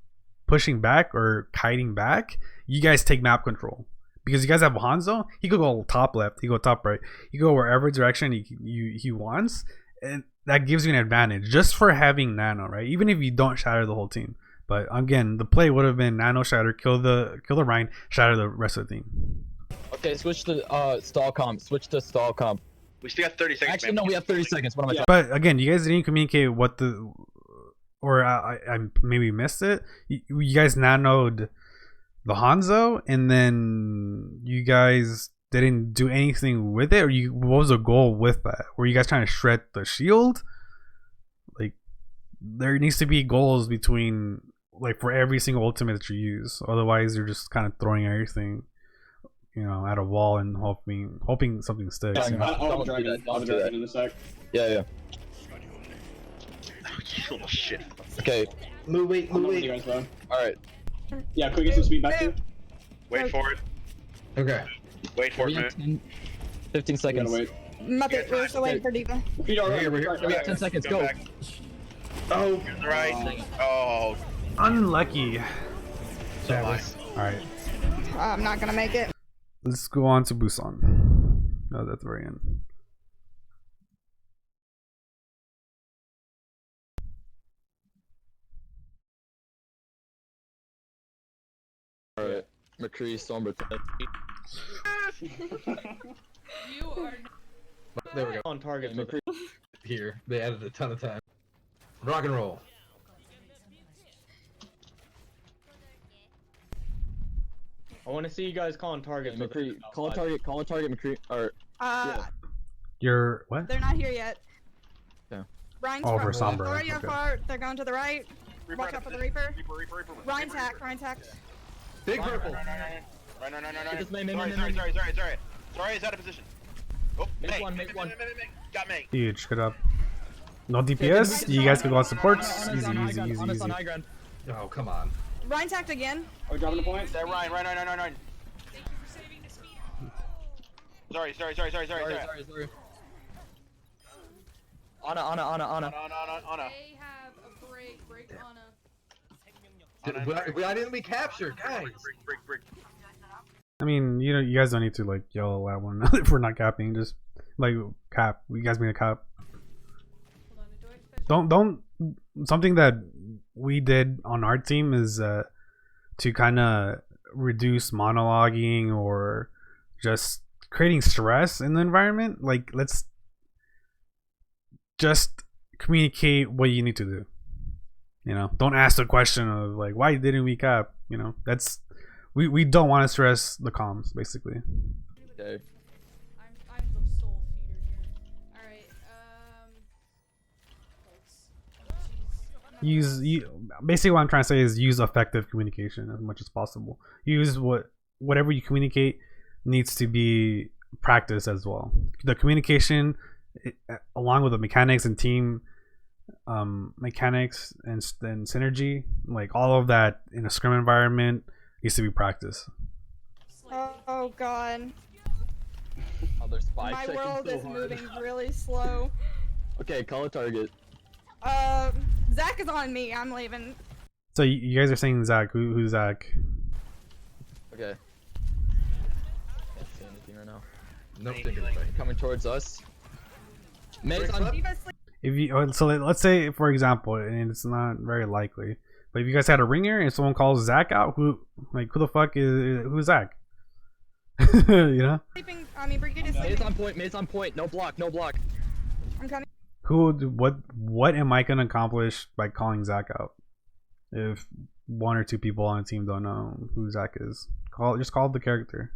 pushing back or kiting back, you guys take map control. Because you guys have Hanzo, he could go top left, he could go top right, he could go wherever direction he wants, and that gives you an advantage just for having Nano, right? Even if you don't shatter the whole team, But again, the play would have been Nano shatter, kill the Rhine, shatter the rest of the team. Okay, switch to stall comp. Switch to stall comp. We still got 30 seconds. Actually, no, we have 30 seconds. What am I talking? But again, you guys didn't communicate what the, or I maybe missed it. You guys nanoed the Hanzo, and then you guys didn't do anything with it, or what was the goal with that? Were you guys trying to shred the shield? Like, there needs to be goals between, like, for every single ultimate that you use. Otherwise, you're just kind of throwing everything, you know, at a wall and hoping something sticks. Yeah, You know? I'll drag it in a sec. Yeah. Oh, you little shit. Okay. Move, wait. All Alright. Yeah, can we get some speed back here? Wait for it. Okay. Wait for We it, have man. 15 We seconds. gotta wait. Muppet, we're still waiting for Diva. Feet are We're here. We have 10 seconds. Go. Back. Oh, Right. Oh. Unlucky. that was. All right, I'm not gonna make it. let's go on to Busan. Oh, that's the very end. Alright. McCree, Sombra. You are There we go. On target, McCree. Here, they added a ton of time. Rock and roll. I want to see you guys calling targets. McCree, call a target, McCree. Or You're what? They're not here yet. Yeah. Ryan's Oh, for front. Sombra, Already okay. far. They're going to the right. Reaper Watch out out of for the position. Reaper. Reaper. Ryan's hacked. Ryan's hacked. Big purple. Right, no. Just May. Sorry, he's out of position. Oh, Make May. one. Got May. Huge. Good up. No DPS. You guys can go on supports. Easy. On high ground. Oh, come on. Ryan's hacked again. Are we dropping the point? There, Ryan. Thank you for saving the speed. Sorry. Sorry. Ana. On. They have a break on a. Why didn't we capture, guys? Break. I mean, you know, you guys don't need to like yell at one another for not capping. Just like cap. You guys mean a cap. Hold on, do I finish? Don't. Something that we did on our team is to kind of reduce monologuing or just creating stress in the environment. Like, let's just communicate what you need to do. You know, don't ask the question of like, why didn't we cap? You know, that's we don't want to stress the comms basically. Okay. I'm the soul feeder here. Alright, Basically what I'm trying to say is use effective communication as much as possible. Use whatever you communicate needs to be practiced as well. The communication, along with the mechanics and team mechanics and synergy, like all of that in a scrim environment needs to be practiced. Oh god. Oh, there's 5 My seconds. world so is hard. moving really slow. Okay, call a target. Zach is on me. I'm leaving. So you guys are saying Zach. Who's Zach? Okay. Can't say anything right now. Nope, take it. Coming towards us. May's on. Diva's sleep. If you let's say for example, and it's not very likely, but if you guys had a ringer and someone calls Zach out, who the fuck who's Zach? You know? Sleeping. I mean, Brigitte is May's sleeping. on point. No block. I'm coming. What am I gonna accomplish by calling Zach out? If one or two people on the team don't know who Zach is, just call the character.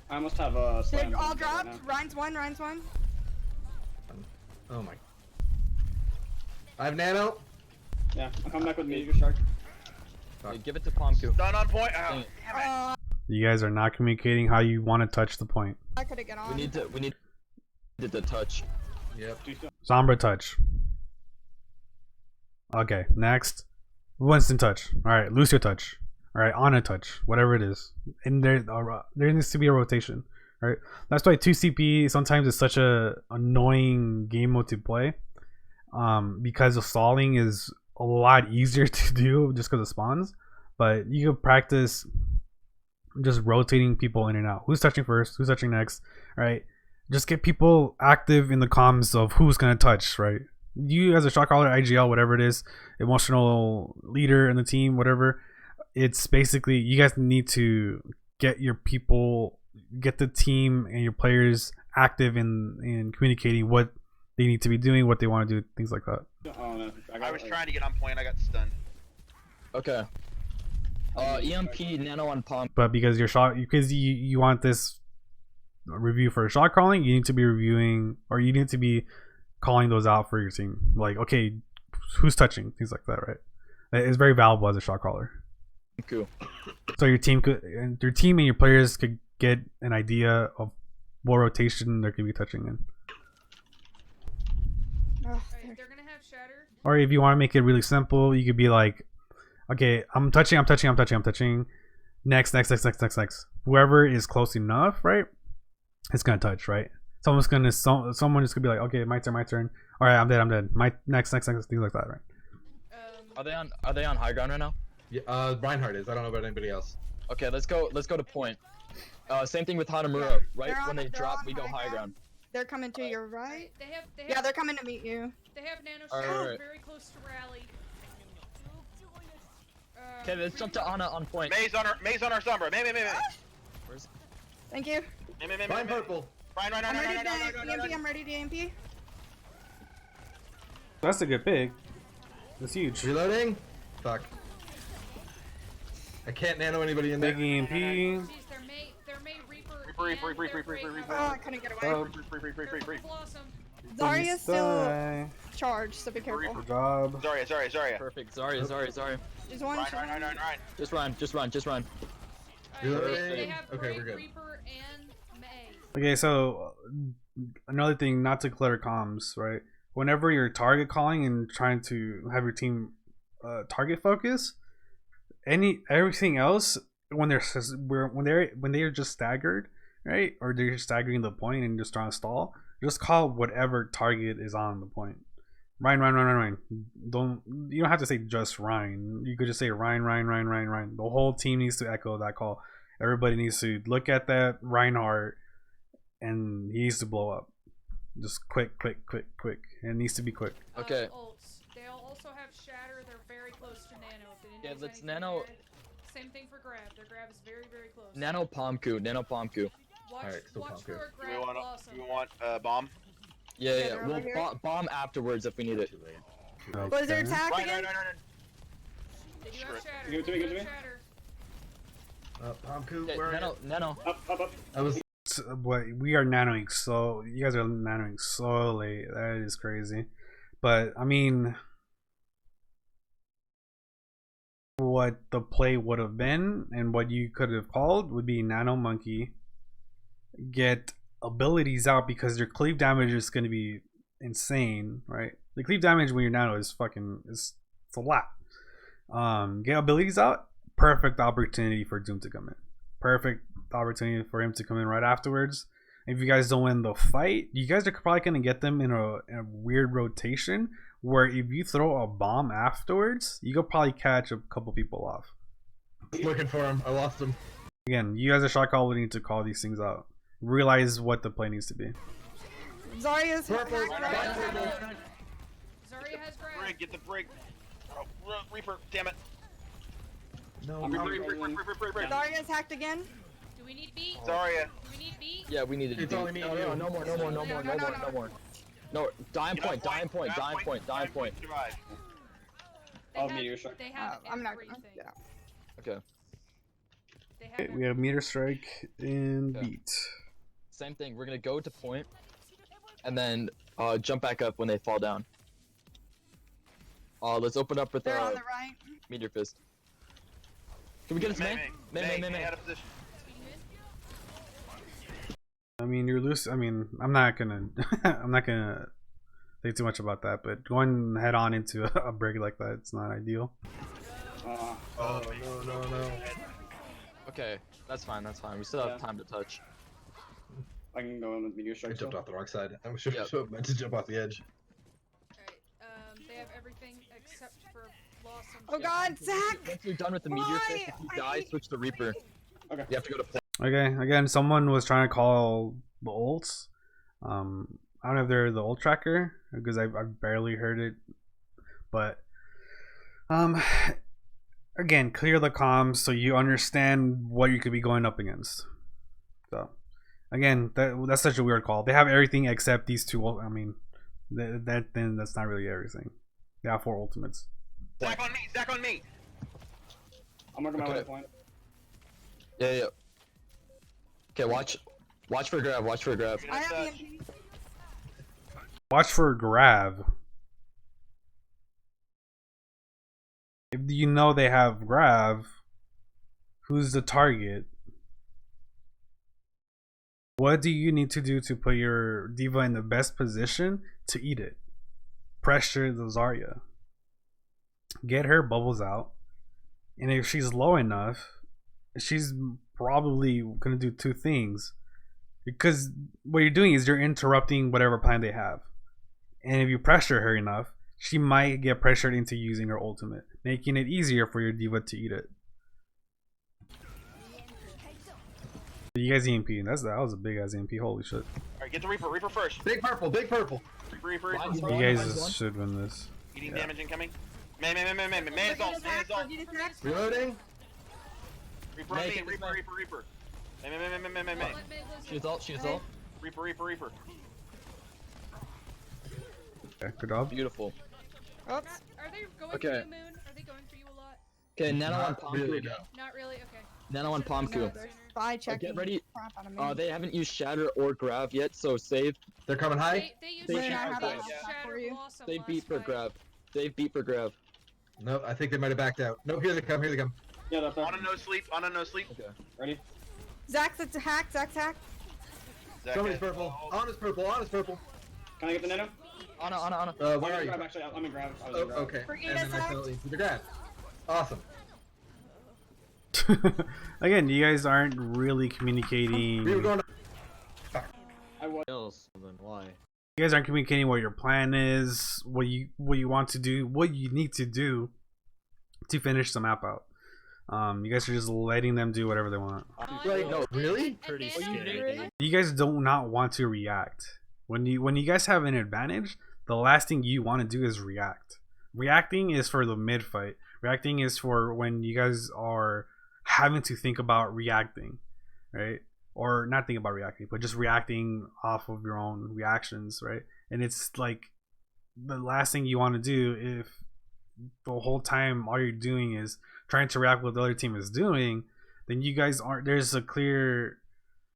I must have a slam. They're all right dropped. now. Ryan's one. Oh my. I have nano. Yeah, I'm coming back with Meteor Shark. Okay, give it to Pomku. Done on point. Dang it. You guys are not communicating how you want to touch the point. I could have get on. We need the touch. Yep. Sombra touch. Okay, next. Winston touch. Alright, Lucio touch. Alright, Ana touch. Whatever it is. And there needs to be a rotation. Alright. That's why 2CP sometimes is such a annoying game mode to play. Because the stalling is a lot easier to do just because of spawns. But you can practice just rotating people in and out. Who's touching first? Who's touching next? Right? Just get people active in the comms of who's gonna touch, right? you as a shot caller, IGL, whatever it is, emotional leader in the team, whatever. It's basically you guys need to get your people, get the team and your players active in communicating what they need to be doing, what they want to do, things like that. Oh, no. I was trying to get on point. I got stunned. Okay. EMP, nano on palm. But because you want this review for shot calling, you need to be reviewing, or you need to be calling those out for your team. Like, okay, who's touching, things like that, right? It's very valuable as a shot caller. Cool. So your team and your players could get an idea of what rotation they could be touching in. Oh, They're gonna have shatter. Or if you want to make it really simple, you could be like, okay, I'm touching. Next. Whoever is close enough, right? It's gonna touch, right? Someone is gonna be like, okay, my turn. All right, I'm dead. My next, things like that, right? Are they on high ground right now? Yeah, Reinhardt is. I don't know about anybody else. Okay, let's go to point. Same thing with Hanamura, right? They're When they they're drop, on we go high ground. They're coming to your right. They have. Yeah, they're coming to meet you. They have nano Alright. shatter very close to rally. Okay, let's jump to Ana on point. May's on our Sombra. May. Where's it? Thank you. May. Ryan purple. Ryan. I'm ready to EMP. I'm ready to EMP. That's a good pick. That's huge. Reloading. Fuck. I can't nano anybody in there. Big EMP. Jeez, they're May Reaper. Reaper. Oh, I couldn't get away. Free. Blossom. Zarya's still Die. charged, so be careful. Good job. Zarya. Perfect. Zarya. There's one. Ryan. Just run. They Reloading. have Okay, Great we're good. Reaper and May. Okay, so another thing, not to clutter comms, right? Whenever you're target calling and trying to have your team target focus, everything else when they're just staggered, right? Or they're staggering the point and just trying to stall, just call whatever target is on the point. Ryan. You don't have to say just Ryan. You could just say Ryan. The whole team needs to echo that call. Everybody needs to look at that Reinhardt, and he needs to blow up. Just quick. And it needs to be quick. Okay. Ults. They'll also have shatter. They're very close to nano. If they didn't Yeah, use let's anything nano- yet. Same thing for grab. Their grab is very close. Nano Pomku. Watch, Alright, still watch pump for here. a We grab want blossom. bomb. Yeah, Yeah. they're We'll over here. bomb afterwards if we need it. Was there attack Ryan. again? They do have shatter. Give it to me, They give it to have me. shatter. Pomku, Yeah, where are you? Nano. Up. I was. But we are nanoing, so you guys are nanoing so late. That is crazy. But I mean, what the play would have been and what you could have called would be nano monkey, get abilities out because your cleave damage is going to be insane, right? The cleave damage when you're nano is it's a lot. Get abilities out. Perfect opportunity for Doom to come in. Perfect opportunity for him to come in right afterwards. If you guys don't win the fight, you guys are probably going to get them in a weird rotation where if you throw a bomb afterwards, you could probably catch a couple people off. Looking for him. I lost him. Again, you guys are shot call, need to call these things out. Realize what the play needs to be. Zarya's Purple. Zarya has grab. Brig, get the brig. Oh, Reaper, damn it. No. I'm Pomku. Brig. Zarya's hacked again. Do we need beat? Zarya. Do we need beat? Yeah, we need to. It's only me and you. No more. No, dying point. Survive. They Oh, have, meteor strike. They have I'm not everything. gonna. Yeah. Okay. They have Okay, we have meter strike and Okay. beat. Same thing. We're gonna go to point, and then jump back up when they fall down. Let's open up with They're on the right. meteor fist. Can we get his man? May out of position. I mean, you're loose. I mean, I'm not gonna say too much about that, but going head on into a break like that, it's not ideal. Oh, no. Okay, that's fine. We still have time to touch. I can go in with meteor I strike. jumped still. off the wrong side. I should Yep. have meant to jump off the edge. Alright, they have everything except for blossom. Oh God, Zach! Once you're done with the meteor fist, if you die, switch to Reaper. Okay. You have to go to point. Okay, again, someone was trying to call the ults. I don't know if they're the ult tracker because I've barely heard it, but again, clear the comms so you understand what you could be going up against. So again, that's such a weird call. They have everything except these two. I mean, then that's not really everything. They have 4 ultimates. Zach on me. Zach on me. I'm working my way to point. Yeah. Okay, watch for grab. Watch for grab. I have EMP. Watch for grab. If you know they have grab, who's the target? What do you need to do to put your diva in the best position to eat it? Pressure the Zarya. Get her bubbles out. And if she's low enough, she's probably gonna do 2 things. Because what you're doing is you're interrupting whatever plan they have. And if you pressure her enough, she might get pressured into using her ultimate, making it easier for your diva to eat it. You guys EMP, that was a big ass EMP, holy shit. Alright, get the Reaper. Reaper first. Big purple, big purple. Reaper. You guys should win this. Eating damage incoming. Man is ult. Reloading. Reaper on me. Reaper. Man. She's ult. Reaper. Okay, good job. Beautiful. Oops. Are they going for Okay. you, Moon? Are they going for you a lot? Okay, Nano on Not really, Pomku. no. Not really. Okay. Nano on Pomku. Spy checking. Get ready. Crap out of me. They haven't used Shatter or Grav yet, so save. They're coming high. They used They should Shatter, have they that used back Shatter for you. Blossom Save last beat for fight. Grav. Save beat for Grav. No, I think they might have backed out. Nope, here they come. Yeah, that's On a no sleep. Okay. Ready? Zach's hacked. Zach Somebody's has- purple. Honest purple. Can I get the nano? Anna. Where are you? Grab, actually, I'm in grab. I was Oh, in grab. okay. Brigade And then I attack. fell into the grab. Awesome. Again, you guys aren't really communicating. We were going I was. Else, then why? You guys aren't communicating what your plan is, what you want to do, what you need to do to finish the map out. You guys are just letting them do whatever they want. Like, no, really? Pretty scary. You guys do not want to react. When you guys have an advantage, the last thing you want to do is react. Reacting is for the mid fight. Reacting is for when you guys are having to think about reacting, right? Or not think about reacting, but just reacting off of your own reactions, right? And it's like the last thing you want to do if the whole time all you're doing is trying to react what the other team is doing, then you guys aren't, there's a clear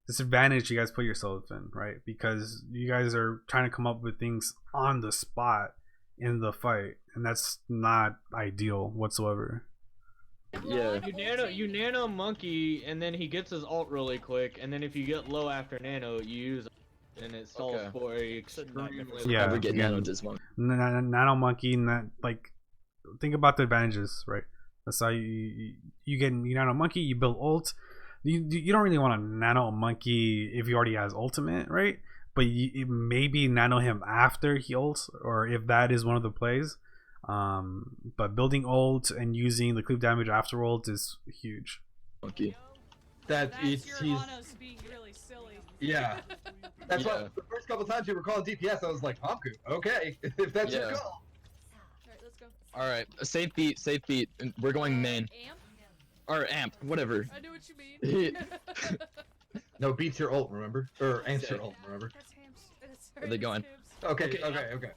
disadvantage you guys put yourselves in, right? Because you guys are trying to come up with things on the spot in the fight, and that's not ideal whatsoever. Yeah. You nano monkey, and then he gets his ult really quick, and then if you get low after nano, you use it, and it stalls Okay. for a extremely. Yeah, Never get again, Nano this month. Nano monkey, like think about the advantages, right? That's how you get nano monkey, you build ult. You don't really want to nano monkey if he already has ultimate, right? But you maybe nano him after he ults, or if that is one of the plays. But building ult and using the cleave damage after ult is huge. Monkey. That That's your he's Anos being really silly. yeah. That's Yeah. why the first couple times you were calling DPS, I was like, Pomku, okay, if that's your Yeah. call. Alright, let's go. Alright, safe beat. We're going main. Amp? Or amp, whatever. I know what you mean. No, beats your ult, remember? Or amps your ult, remember? That's Hamps. That's Where they going? Okay. Okay.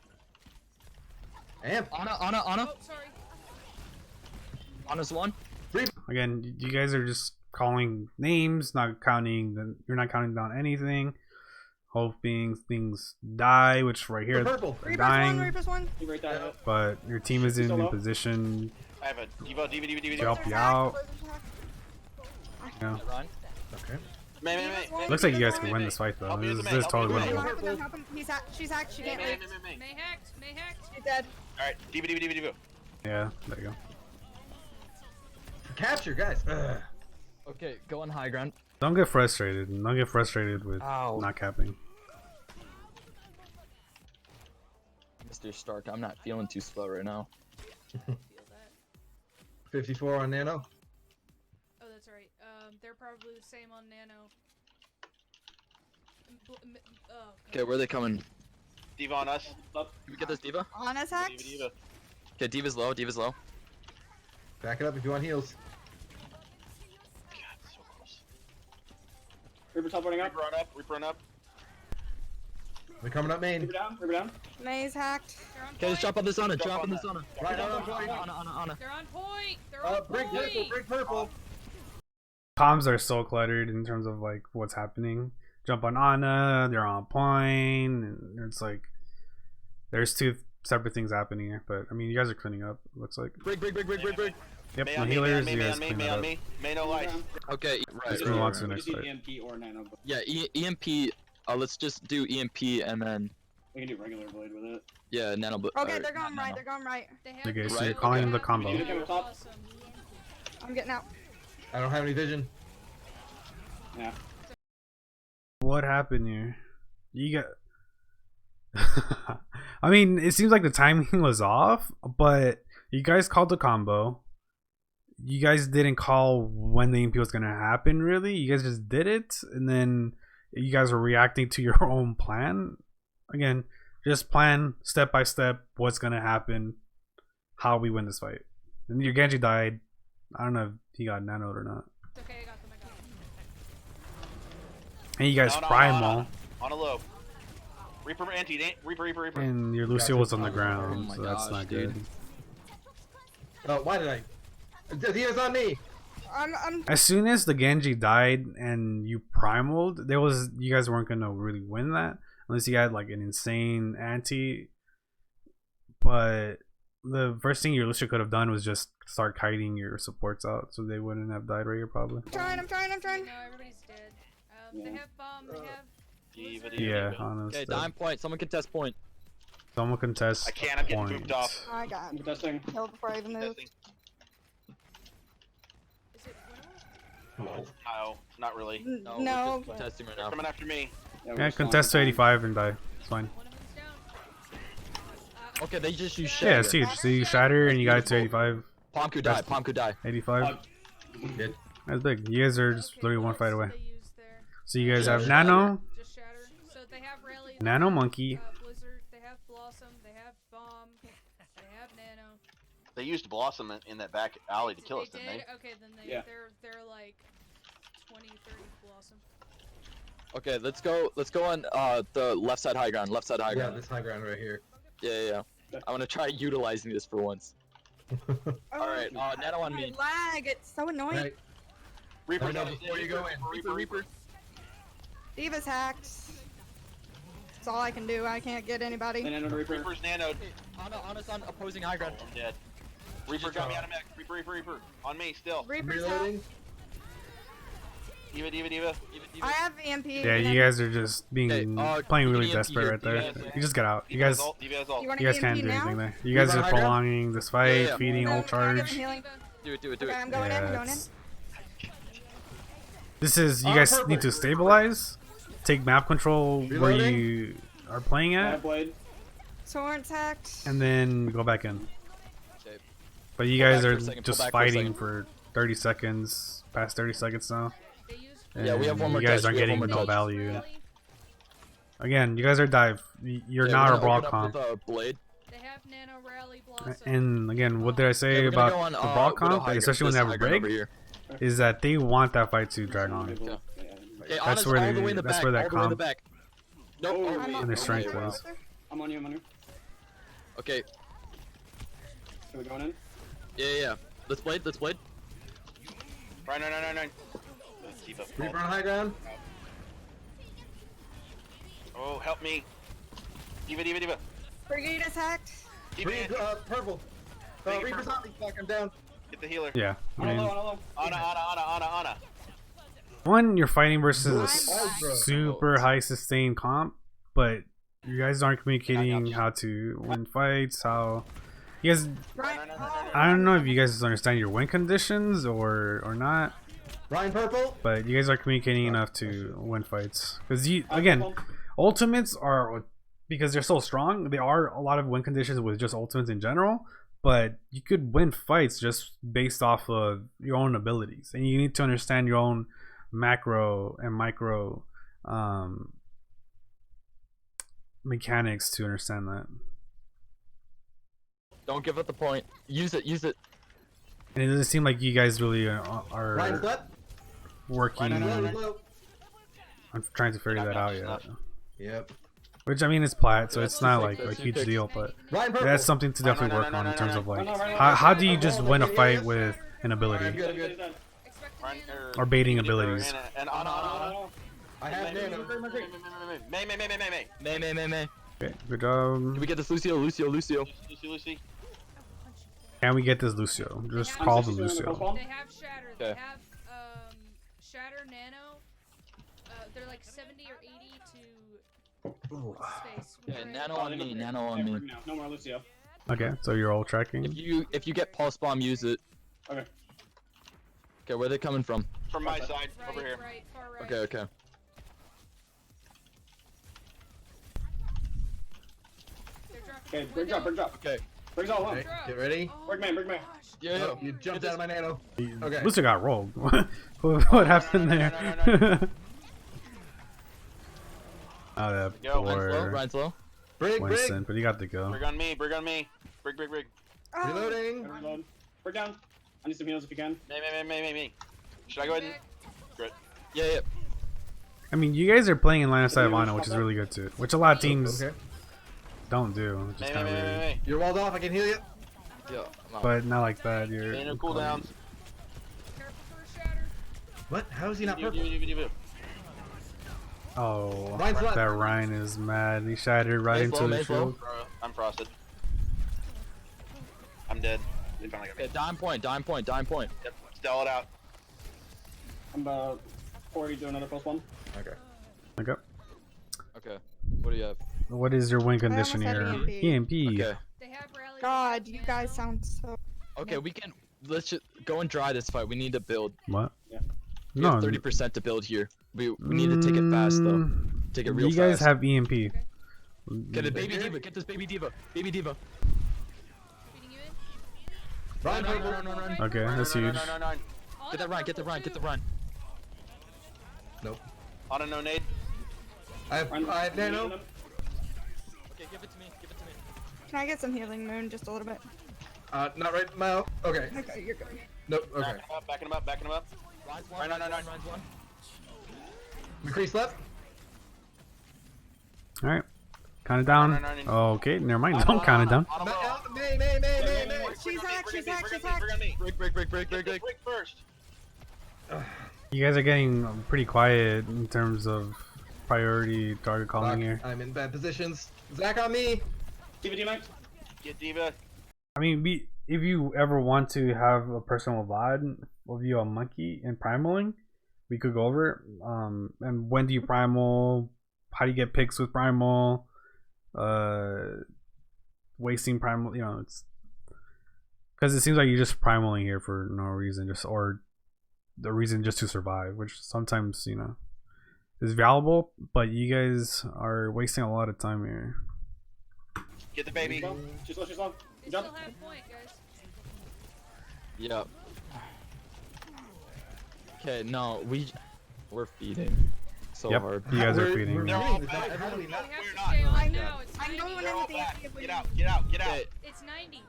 Amp. Anna. Oh, sorry. Anna's one. Again, you guys are just calling names, not counting. You're not counting down anything. Hoping things die, which right here Purple. they're Reaper's dying. one. Reaper's one. You break that up. But your team is in Solo. position I have a Diva. to help you out. Yeah. Run. Okay. Man. Looks like you guys can win this fight though. Help me with This the is man, totally help me with winnable. Help him. She's hacked. She can't Man. leave. May hacked. She's dead. Alright, Diva. Yeah, there you go. Capture, guys. Ugh. Okay, go on high ground. Don't get frustrated. Don't get frustrated with Ow. not capping. Mr. Stark, I'm not feeling too swell right now. Feel that. 54 on Nano. Oh, that's right. They're probably the same on Nano. Oh, Okay, where are they coming? D.Va on us. Can we get this D.Va? On us, hacked. D.Va. Okay, D.Va's low. D.Va's low. Back it up if you want heals. God, so close. Reaper teleporting up. Reaper on up. Reaper on up. They're coming up main. Reaper down. Reaper down. May's hacked. They're on Okay, just point. drop on this Ana. Drop Drop on on this that. Ana. Right on. Ana. They're on point. They're on Brig purple. point. Brig purple. Comms are so cluttered in terms of like what's happening. Jump on Ana, they're on point, and it's like there's two separate things happening here. But I mean, you guys are cleaning up. Looks like. Brig. Yep, May no on me, healers. May You on guys me, clean May that on up. me. May no life. Okay, right. Let's move on to the We next can do fight. EMP or nano. But Yeah, EMP. Let's just do EMP and then we can do regular blade with it. yeah, nano. Okay, they're going right. They're going right. They have Okay, so Right, you're calling okay. the combo. You can top. Awesome. I'm getting out. I don't have any vision. Yeah. What happened here? You got. I mean, it seems like the timing was off, but you guys called the combo. You guys didn't call when the EMP was gonna happen. Really, you guys just did it, and then you guys were reacting to your own plan. Again, just plan step by step what's gonna happen, how we win this fight. And your Genji died. I don't know if he got nanoed or not. It's okay, I got them. And you guys No, primal, on a low. Reaper anti. Reaper. and your Lucio was on the Oh ground, my so that's gosh, not dude. good. Oh, why did I? Diva's on me. I'm. As soon as the Genji died and you primaled, you guys weren't gonna really win that unless you had like an insane anti. But the first thing your Lucio could have done was just start kiting your supports out, so they wouldn't have died right here probably. I'm trying. No, everybody's dead. They have bomb. They have. D.Va. Yeah, honestly. Okay, dime point. Someone contest point. Someone contest. I can't. I'm getting point. booped off. I got I'm testing. killed before I even moved. Testing. Is it No. No, not really. No, No. we're just contesting right now. Coming after me. we're Yeah, just on contest to time. 85 and die. It's fine. one of them's down? Okay, they just use Yeah, shatter. it's huge. So you shatter and you got it to 85, Palm could die. Palm could die. 85. Good. That's big. You guys are just Okay, literally what one else fight do away. they use there? So you guys Yeah, have shatter. Nano, Just shatter. So they have rally. Nano Monkey, Blizzard. They have Blossom. They have bomb. They have nano. They used Blossom in that back alley to kill us, They didn't did? they? Okay, then Yeah. they're like 20, 30 Blossom. Okay, let's go on the left side high ground. Left side high Yeah, ground. this high ground right here. Yeah. I want to try utilizing this for once. All right, nano on My me. lag. It's so annoying. Right. Reaper, Let me know before you go in. Reaper. Diva's hacked. That's all I can do. I can't get anybody. Then nano to Reaper. Reaper's nanoed. Ana's on opposing high ground. I'm dead. Reaper got me out of mech. Reaper. On me still. Reaper's Reloading. hacked. D.Va. I have EMP. yeah, you guys are just being Okay, playing really EMP desperate here, right there. DVS. You just get out. You D.Va guys, has ult. D.Va has ult. You want you guys can't EMP do now? anything there. You guys Reaper are high ground? prolonging this fight, Yeah. feeding No, ult can I give charge. him healing? Do it. Okay, I'm going in. I'm going in. it's- This is you guys purple. need to stabilize, take map control where Reloading. you are playing I at, have blade. Torrent's hacked. and then go back in. Okay. But you Pull guys back for are a second, pull just back for a fighting second. for 30 seconds, past 30 seconds now. They use. Yeah, we have one And more You guys touch, are we have getting one more no touch. value. Rally. Again, you guys are dive. You're Yeah, not we're a brawl gonna open up comp. with a blade. They have nano rally blossom. And again, what did I say Okay, we're gonna about go on, the brawl Widow comp, high ground, especially when this they have high a ground over break, here. is that they want that fight to drag on. Yeah. Okay, That's Ana's where all they- the way in the that's back. where that all the way in the comp- back. Nope. Oh, oh, I'm wait, on- And their okay, strength wow. is. I'm on you. Okay. Are we going in? Yeah. Let's blade. Right, no. D.Va. Reaper on high ground. Oh, help me. D.Va. Brigade is hacked. D.Va. Purple. Reaper Reaper's purple. on me. Fuck, I'm down. Get the healer. Yeah. I On a mean, low, on a low. Ana. one, you're fighting versus a Nice, bro. super high sustained comp, but you guys aren't communicating how to win fights, how you guys. Right. I don't know if you guys understand your win conditions or not, Ryan purple. but you guys are communicating enough to win fights. Because you again, ultimates are because they're so strong. There are a lot of win conditions with just ultimates in general, but you could win fights just based off of your own abilities, and you need to understand your own macro and micro mechanics to understand that. Don't give up the point. Use it. Use it. And it doesn't seem like you guys really Ryan's are left. working Ryan's low. on trying to figure that out yet. Yep. Which I mean, it's plat, so Yeah, it's not like two a picks, huge two deal, but Ryan purple. that's something to definitely no, work no, on no, in terms no, of no, like no, no, no, how do you no, just no, win a no, fight no, with an ability Alright, I'm good. Ryan, or baiting abilities? And on. I have nano. May. May. Okay, good job. Can we get this Lucio? Lucy. Can we get this Lucio? Just call the Lucio. They have Shatter. They Okay. have Shatter Nano. They're like 70 or 80 to space. Yeah, Right? nano on me. Nano on me. No more Lucio. Okay, so you're all tracking. If you get pulse bomb, use it. Okay. Okay, where are they coming from? From my side, Right, over here. right, far right. Okay. They're dropping Okay, through bring drop, bring drop. Okay. Brings all one. Okay, get ready. Oh Bring man, my bring man. gosh. Yeah. Oh, you jumped out of my nano. Okay. Lucio got rolled. What happened no, there? Oh, that Yo, poor Ryan's low. Brig. Winston, but you got to go. Brig on me. Brig. Oh, Reloading. Reload. Bring down. I need some heals if you can. May. Should I go ahead and... Yeah. I mean, you guys are playing in line of sight of Lana, which is really good too. Which a lot of teams Okay. don't do, which is kind of weird. May. You're walled off. I can heal you. Yeah. But not like that. You're. May no cooldowns. Careful for a Shatter. What? How is he not purple? Oh, Ryan's left. that Ryan is mad. He shattered right Maze into low, the maze low. shield. I'm frosted. I'm dead. They finally got me. Okay, dime point. Yep, stall it out. I'm about 40 to another plus one. Okay. Okay. Okay. What do you have? What is your win condition almost had here? EMP. EMP. Okay. They have rally. God, you guys sound so. Okay, we can. Let's just go and dry this fight. We need to build. What? Yeah. We No. have 30% to build here. We need to take it fast though. Take it real You guys fast. have EMP. Get it, baby diva. Get this baby diva. Feeding you in. Ryan purple. Run. Okay, that's huge. No. Get that run. Get the run. Nope. On a no nade. I have nano. Okay, give it to me. Can I get some healing, Moon, just a little bit? Not right now. Okay. Okay, you're good. Nope. Okay. Backing him up. Rise Right, no. Rise one. McCrease left. All right. Count it down. No. Okay, never mind. Don't count it down. On a roll. May. She's hacked, she's hacked. Brig on me. Break. Brig first. You guys are getting pretty quiet in terms of priority target calling here. I'm in bad positions. Zach on me. Diva D-Max. Get Diva. I mean, if you ever want to have a personal VOD of you on Monkey and primaling, we could go over it. And when do you primal? How do you get picks with primal? Wasting primal, it's because it seems like you're just primaling here for no reason, or the reason just to survive, which sometimes is valuable, but you guys are wasting a lot of time here. Get the baby. She's low. They Jump. still have point, guys. Yep. Okay, no, we're feeding so Yep, hard. you guys are We're- feeding. They're all We're back. not- How do we They not? have We're to not. stay on I now. know. It's I 90. know when They're all everything back. is Get out. Okay, It's 90.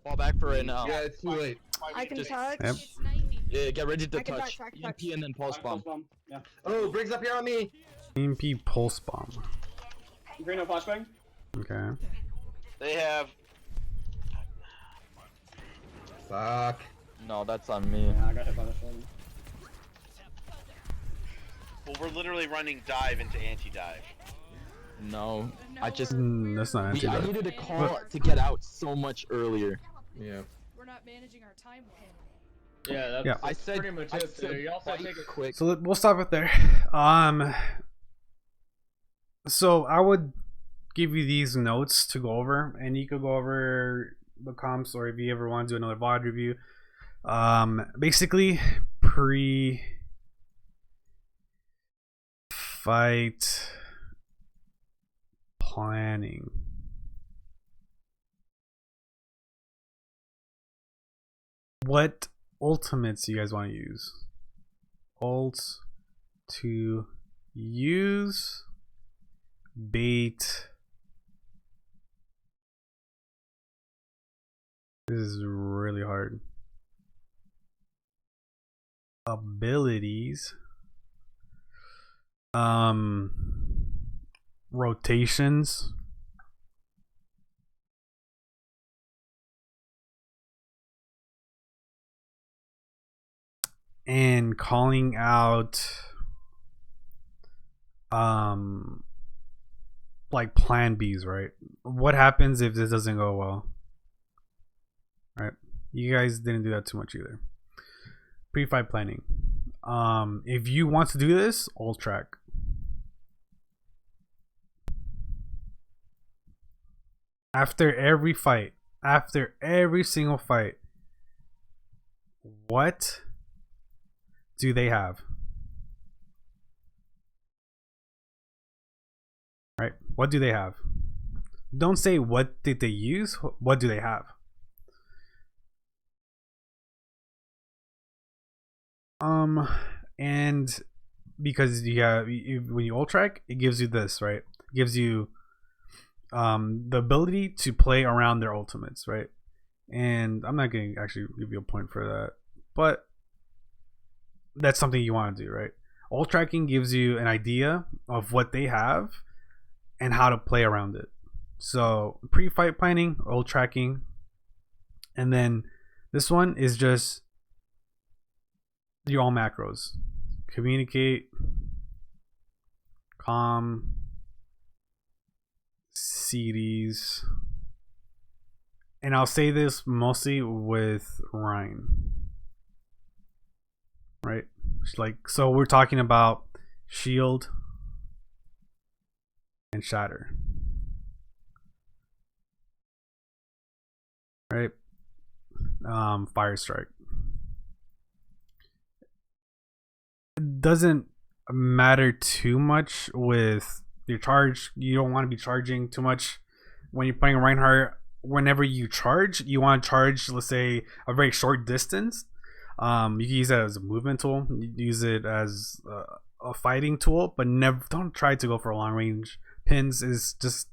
fall back for right now. Yeah, it's too late. I can Just- touch. Yep. It's 90. Yeah, get ready to I can touch. touch. EMP and then pulse bomb. Yeah. Oh, Briggs up here on me. EMP pulse bomb. Green no flashbang. Okay. They have. Fuck. No, that's on me. Yeah, I got hit by the shoulder. Well, we're literally running dive into anti-dive. No, I just. That's not I anti-dive. needed to call to get out so much earlier. Yeah. We're not managing our time well. Yeah, that's, Yeah. that's I said. pretty much I it. said You also fight take it. quick. So we'll stop it there. So I would give you these notes to go over, and you could go over the comps, or if you ever want to do another VOD review. Basically, pre-fight planning. What ultimates you guys want to use? Ult to use, bait This is really hard. Abilities. Rotations. And calling out like plan Bs, right? What happens if this doesn't go well? Right? You guys didn't do that too much either. Pre-fight planning. If you want to do this, ult track. After every fight, after every single fight, what do they have? Right? What do they have? Don't say what did they use, what do they have? And because you have, when you ult track, it gives you this, right? It gives you the ability to play around their ultimates, right? And I'm not going to actually give you a point for that, but that's something you want to do, right? Ult tracking gives you an idea of what they have and how to play around it. So pre-fight planning, ult tracking, and then this one is just your all macros. Communicate, calm, CDs, and I'll say this mostly with Ryan, right? Like, so we're talking about shield and shatter, right? Fire strike. It doesn't matter too much with your charge. You don't want to be charging too much when you're playing Reinhardt. Whenever you charge, you want to charge, let's say, a very short distance. You can use that as a movement tool. You use it as a fighting tool, but never, don't try to go for long range pins. Is just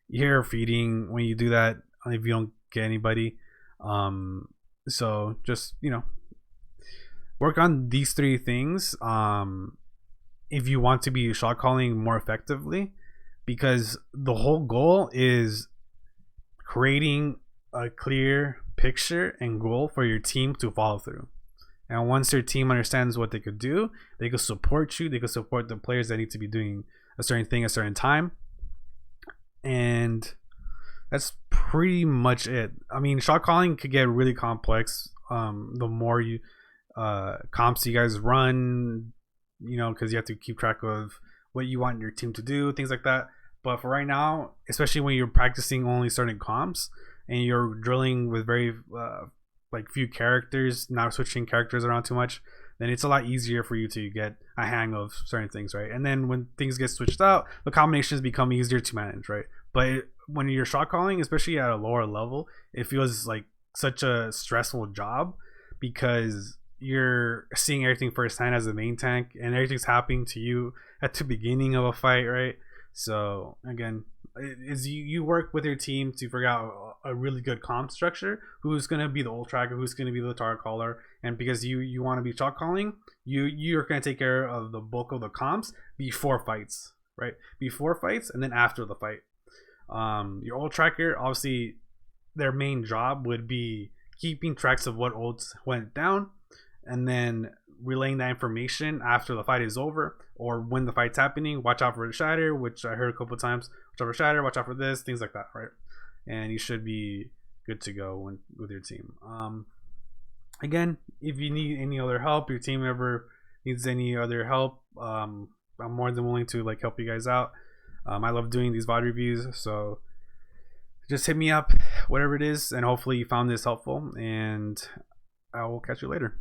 you're feeding when you do that if you don't get anybody. So just, you know, work on these three things if you want to be shot calling more effectively, because the whole goal is creating a clear picture and goal for your team to follow through. And once your team understands what they could do, they could support you, they could support the players that need to be doing a certain thing at a certain time. And that's pretty much it. I mean, shot calling could get really complex the more you comps you guys run, you know, because you have to keep track of what you want your team to do, things like that. But for right now, especially when you're practicing only certain comps and you're drilling with very like few characters, not switching characters around too much, then it's a lot easier for you to get a hang of certain things, right? And then when things get switched out, the combinations become easier to manage, right? But when you're shot calling, especially at a lower level, it feels like such a stressful job because you're seeing everything firsthand as a main tank and everything's happening to you at the beginning of a fight, right? So again, is you work with your team to figure out a really good comp structure, who's going to be the ult tracker, who's going to be the target caller, and because you want to be shot calling, you're going to take care of the bulk of the comps before fights, right? Before fights and then after the fight. Your ult tracker, obviously their main job would be keeping tracks of what ults went down and then relaying that information after the fight is over or when the fight's happening. Watch out for the shatter, which I heard a couple of times. Watch out for shatter, watch out for this, things like that, right? And you should be good to go with your team. Again, if you need any other help, your team ever needs any other help, I'm more than willing to like help you guys out. I love doing these VOD reviews, so just hit me up, whatever it is, and hopefully you found this helpful, and I will catch you later.